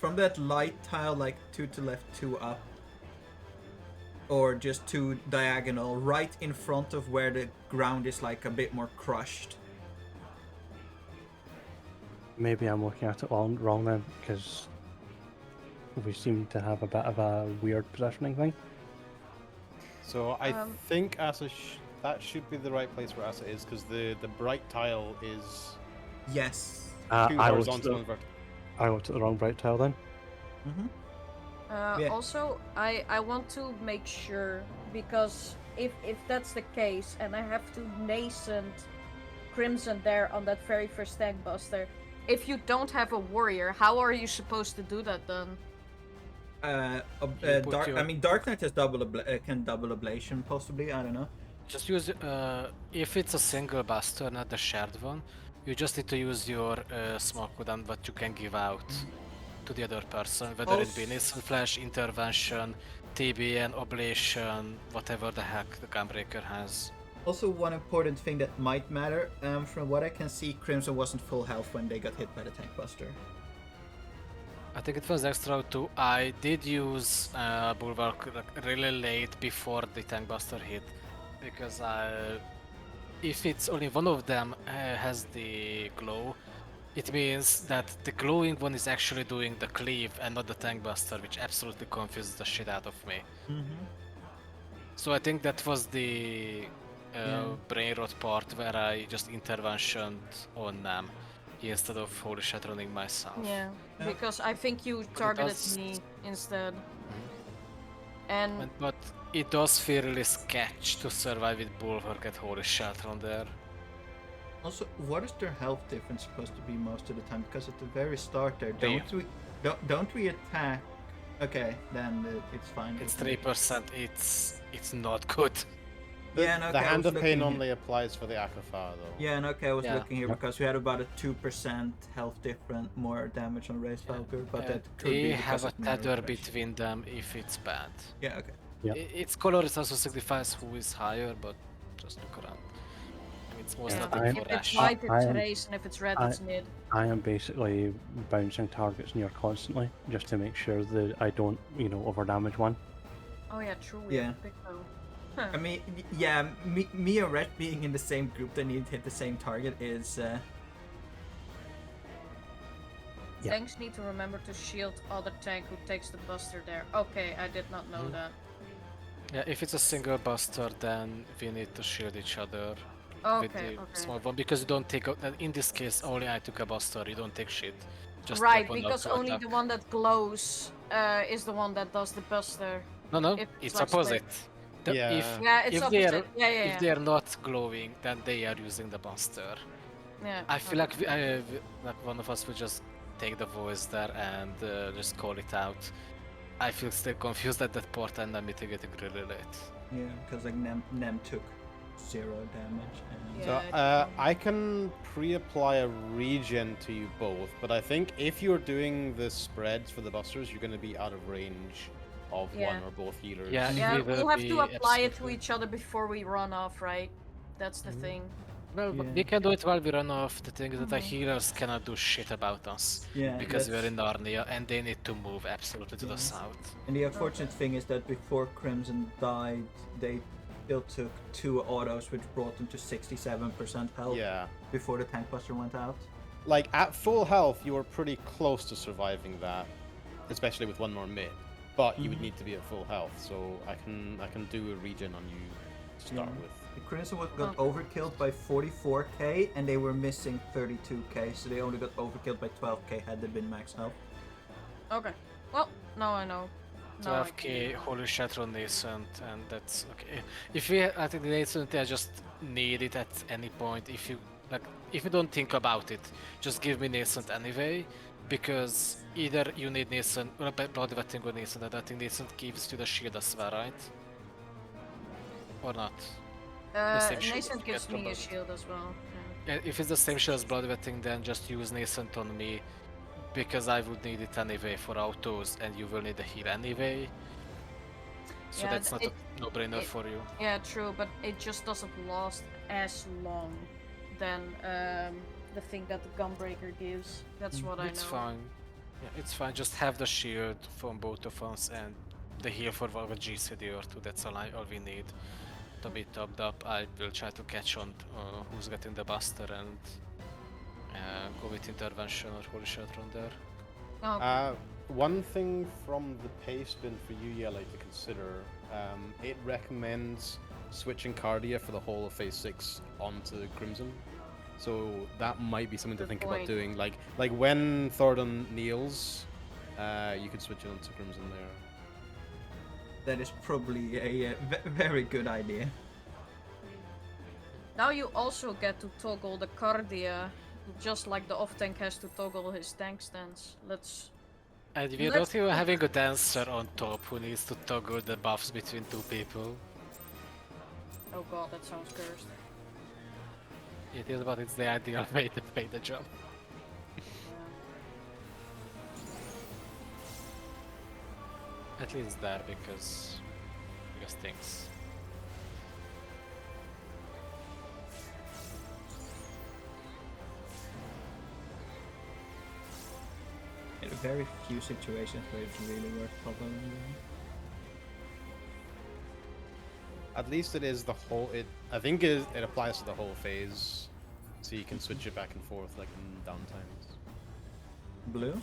from that light tile, like 2 to left, 2 up, or just 2 diagonal, right in front of where the ground is like a bit more crushed. Maybe I'm looking at it wrong then, because we seem to have a bit of a weird positioning thing. So I think Asa that should be the right place where Asa is, because the bright tile is Yes. two I looked, horizontal and vertical. I looked at the wrong bright tile then. Mm-hmm. Yeah. Also, I want to make sure, because if that's the case, and I have to nascent Crimson there on that very first tank buster, if you don't have a warrior, how are you supposed to do that then? put Dark. your- I mean, Dark Knight has can double ablation possibly. I don't know. Just use, if it's a single buster, not the shared one, you just need to use your smoke cooldown that you can give out to the other person, whether it be Nissan Flash, Intervention, TBN, Oblation, whatever the heck the Gunbreaker has. Also, one important thing that might matter, from what I can see, Crimson wasn't full health when they got hit by the tank buster. I think it was extra too. I did use Bulwark like, really late before the tank buster hit, because if it's only one of them has the glow, it means that the glowing one is actually doing the cleave and not the tank buster, which absolutely confuses the shit out of me. Mm-hmm. So I think that was the brain rot part where I just interventioned on them instead of holy shattering myself. Yeah, Yeah. because I think you it targeted does- me instead. And But it does feel really sketch to survive with Bulwark at holy shatron there. Also, what is their health difference supposed to be most of the time? Because at the very start there, Three. don't we attack? Okay, then it's fine. It's 3%. It's not good. Yeah, no, The okay, I Hand was of Pain looking only applies for the Akafar though. here. Yeah, and okay, I was Yeah. looking here because we had about a 2% health different, more damage on Race Valkyr, but that could be They because have a of mirror tether refresh. between them if it's bad. Yeah, okay. Yeah. Its color is also signifies who is higher, but just look around. I mean, it's most yeah, nothing I'm- for if it's Ash. white, it's I am- race, and if it's red, I- it's mid. I am basically bouncing targets near constantly, just to make sure that I don't, overdamage one. Oh yeah, true. Yeah. Yeah. Big bow. I mean, yeah, me and Red being in the same group that need to hit the same target is. Yeah. Tanks need to remember to shield other tank who takes the buster there. Okay, I did not know that. Yeah, if it's a single buster, then we need to shield each other with Okay, the okay. small one because you don't take. In this case, only I took a buster. You don't take shit. Just Right, weapon because of only attack. the one that glows is the one that does the buster. No, if it's like opposite. Yeah. Yeah, it's if they opposite. are Yeah, yeah, if yeah. they are not glowing, then they are using the buster. Yeah, I feel okay. like one of us would just take the voice there and just call it out. I feel still confused at that part and I'm mitigating really late. Yeah, because like Nem took 0 damage. And... So Yeah, I can pre-apply a regen to you both, but I think if you're doing the spreads for the busters, you're going to be out of range of Yeah. one or both healers. Yeah, Yeah, we will we'll have be to apply it to absolutely- each other before we run off, right? That's the thing. Well, but Yeah. we can do it while we run off. The thing is that the Mhm. healers cannot do shit about us Yeah, because we're that's- in Narnia and they need to move absolutely to the Yes. south. And the unfortunate thing is that before Crimson died, they still took 2 autos, which brought them to 67% health Yeah. before the tank buster went out. Like at full health, you were pretty close to surviving that, especially with one more mid. But you would Mhm. need to be at full health, so I can do a regen on you to start Yeah. with. The Crimson got overkilled by 44k, and they were missing 32k, so they only got overkilled by 12k had they been max health. Okay. Well, now I know. Now I 12k holy shatter on Nascent, and that's okay. If we, I think the Nascent, I just need it at any point. If you like, if you don't think about it, just give me Nascent anyway, because either you need Nascent, or blood wetting or Nascent, and I think Nascent gives you the shield as well, right? Or not? The same shield Nascent you gives get from me a Blood. shield as well. Yeah, if it's the same shield as blood wetting, then just use Nascent on me, because I would need it anyway for autos, and you will need a heal anyway. So Yeah, that's not a no-brainer for you. Yeah, true, but it just doesn't last as long than the thing that the Gunbreaker gives. That's what I know. It's fine. Yeah, it's fine. Just have the shield from both of us and the heal for our GCD or two. That's all we need to be topped up. I will try to catch on who's getting the buster and go with intervention or holy shot on there. Oh, One thing from the pace bin for you, Yellow, to consider, it recommends switching Cardia for the whole of phase 6 onto Crimson. So that might be something to Good think point. about doing. Like when Thornton kneels, you could switch it onto Crimson there. That is probably a very good idea. now you also get to toggle the Cardia, just like the off-tank has to toggle his tank stance. And we're Let's not even having a dancer on top who needs to toggle the buffs between two people. Oh god, that sounds cursed. It is, but it's the ideal way to play the job. At least there, because things. In very few situations where it's really worth following. At least it is the whole. I think it applies to the whole phase, so you can switch it back and forth like in downtimes. Blue?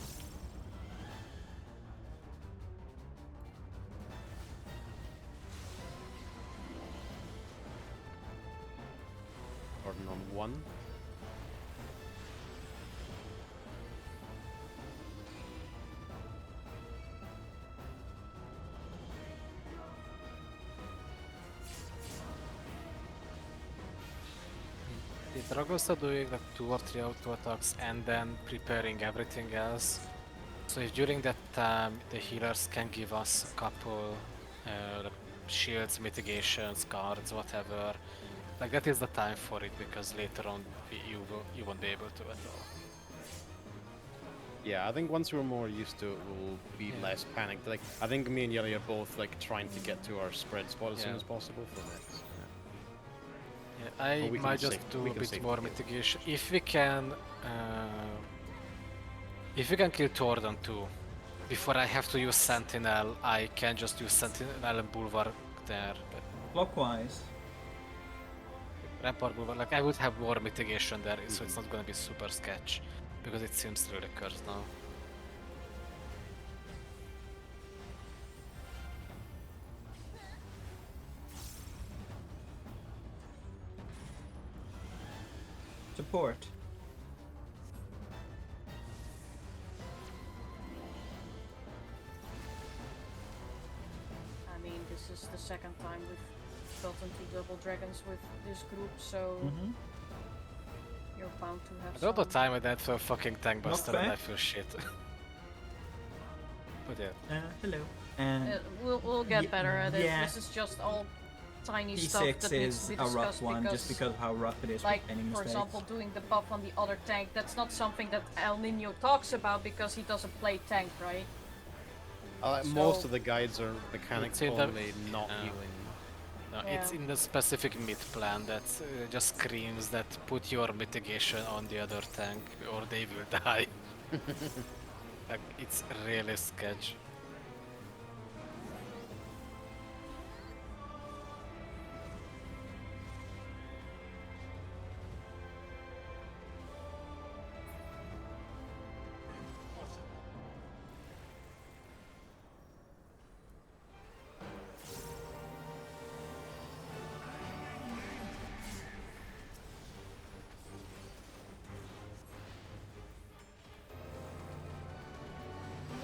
Gordon on 1. The Dragons are doing like 2 or 3 auto attacks and then preparing everything else. So if during that time the healers can give us a couple like shields, mitigations, guards, whatever, like that is the time for it, because later on you won't be able to at all. Yeah, I think once we're more used to it, we'll be less panicked. Like, I think me and Yelly are both like trying to get to our spread spot as soon as possible for next. Yeah, I we can might just save- do we a can bit save more the kill. mitigation if we can. If we can kill Tordon too, before I have to use Sentinel, I can just use Sentinel and Bulwark there. But Clockwise. Rampart Bulwark, like I would have more mitigation there, so it's not gonna be super sketch, because it seems really cursed now. Support. I mean, this is the second time we've gotten to double dragons with this group, so you're bound to have All the some. time I died for a fucking tank Not buster and bad. I feel shit. But yeah. Hello. And We'll get better at it. yeah. This is just all tiny stuff P6 that needs to is be a discussed rough one, just because of how rough it is like, with any for mistakes. example, doing the buff on the other tank, that's not something that El Nino talks about because he doesn't play tank, right? Most So- of the guides are mechanic It's in the- only, not healing. No, Yeah. it's in the specific mid plan that just screams that put your mitigation on the other tank or they will die. Like, it's really sketch.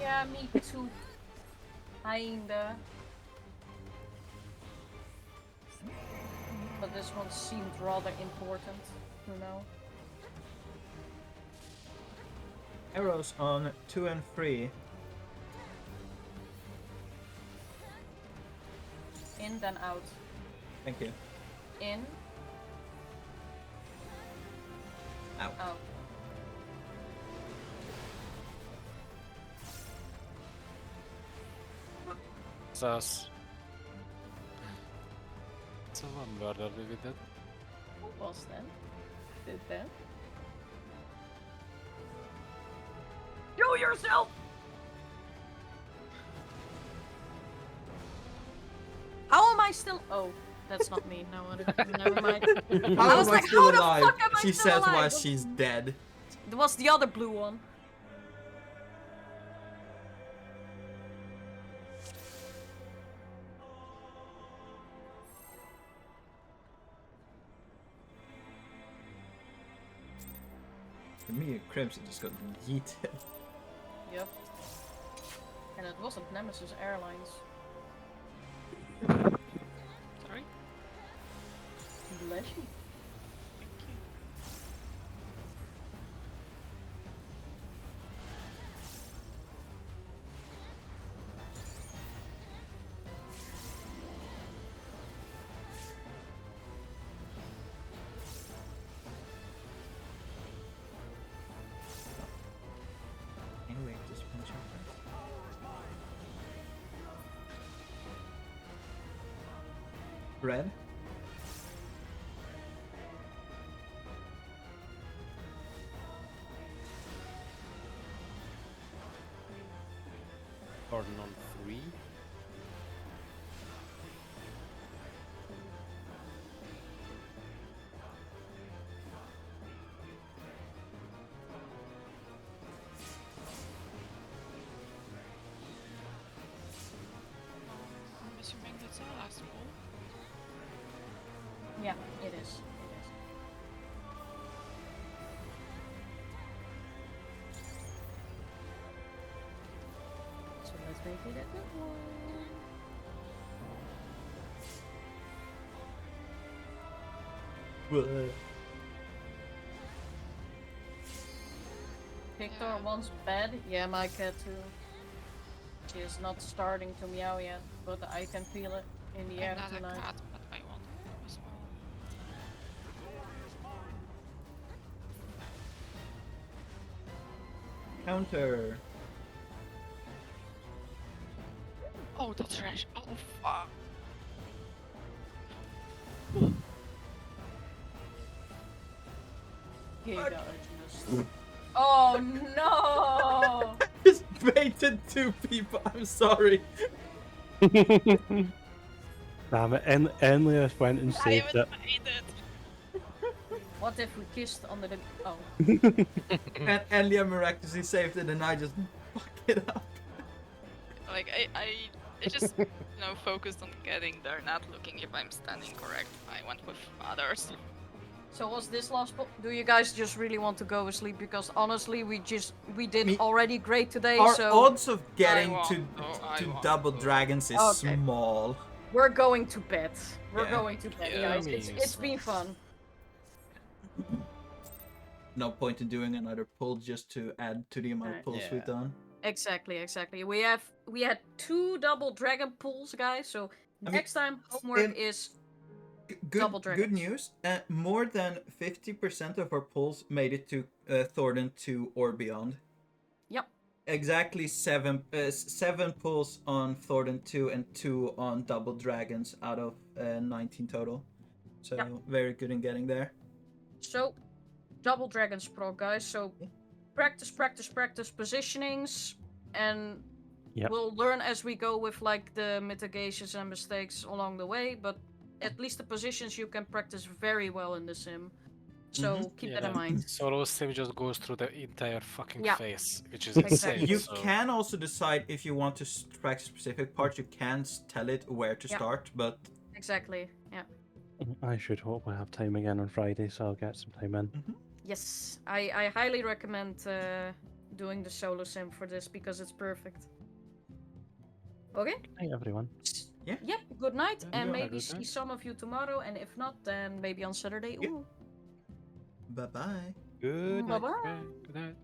Yeah, me too. Kinda. But this one seemed rather important to know. Arrows on 2 and 3. In, then out. Thank you. In, Out. out. Sus. Someone murdered me with that. Who was that? Did that? Kill yourself! How am I still? Oh, that's not me. No one. Never mind. How I was am I like, still how the alive? fuck am I She still says while alive? she's dead. It was the other blue one. To me, Crimson just got yeeted. Yep. And it wasn't Nemesis Airlines. Sorry. Bless you. Thank you. Anyway, just finish up first. Red? Pardon on 3. I'm assuming that's our last ball. Yeah, it is. It is. So let's make it a good one. Victor Yeah. wants bed. Yeah, my cat too. She is not starting to meow yet, but I can feel it in the air Another tonight. cat, but I want as well. Counter. Oh, the trash. Oh, fuck. Oh no! Just baited 2 people. I'm sorry. Damn it, Enlius went and I saved even it. made it. What if we kissed under the? Oh, And Elia miraculously saved it, and I just fuck it up. Like, I just, focused on getting there, not looking if I'm standing correct. I went with others. so was this last? Do you guys just really want to go to sleep? Because honestly, we did Me- already great today. Our So odds of getting want to to, I want double to. dragons is Okay. small. we're going to bed. We're Yeah. going to bed, Yeah, guys. me It's been fun. No point in doing another pull just to add to the amount of Right. pulls we've Yeah. done. Exactly. We had 2 double dragon pulls, guys. So mean, next time homework in- is Good double dragons. news. More than 50% of our pulls made it to Thornton 2 or beyond. Yep. Exactly 7 pulls on Thornton 2 and 2 on double dragons out of 19 total. So Yep. very good in getting there. So double dragons prog, guys. So practice positionings, and Yep. we'll learn as we go with like the mitigations and mistakes along the way. But at least the positions you can practice very well in the sim. So keep that in mind. Solo sim just goes through the entire fucking Yeah. face, which is Exactly. insane. You so- can also decide if you want to practice specific parts. You can tell it where to Yeah. start, but Exactly. Yeah. I should hopefully have time again on Friday, so I'll get some time in. Yes. I highly recommend doing the solo sim for this because it's perfect. Okay? Hey everyone. Yeah. Yep, good night, and Yeah, maybe good see night. some of you tomorrow, and if not, then maybe on Saturday. Yeah. Ooh. Bye bye. Good night. Bye-bye. Okay, good night.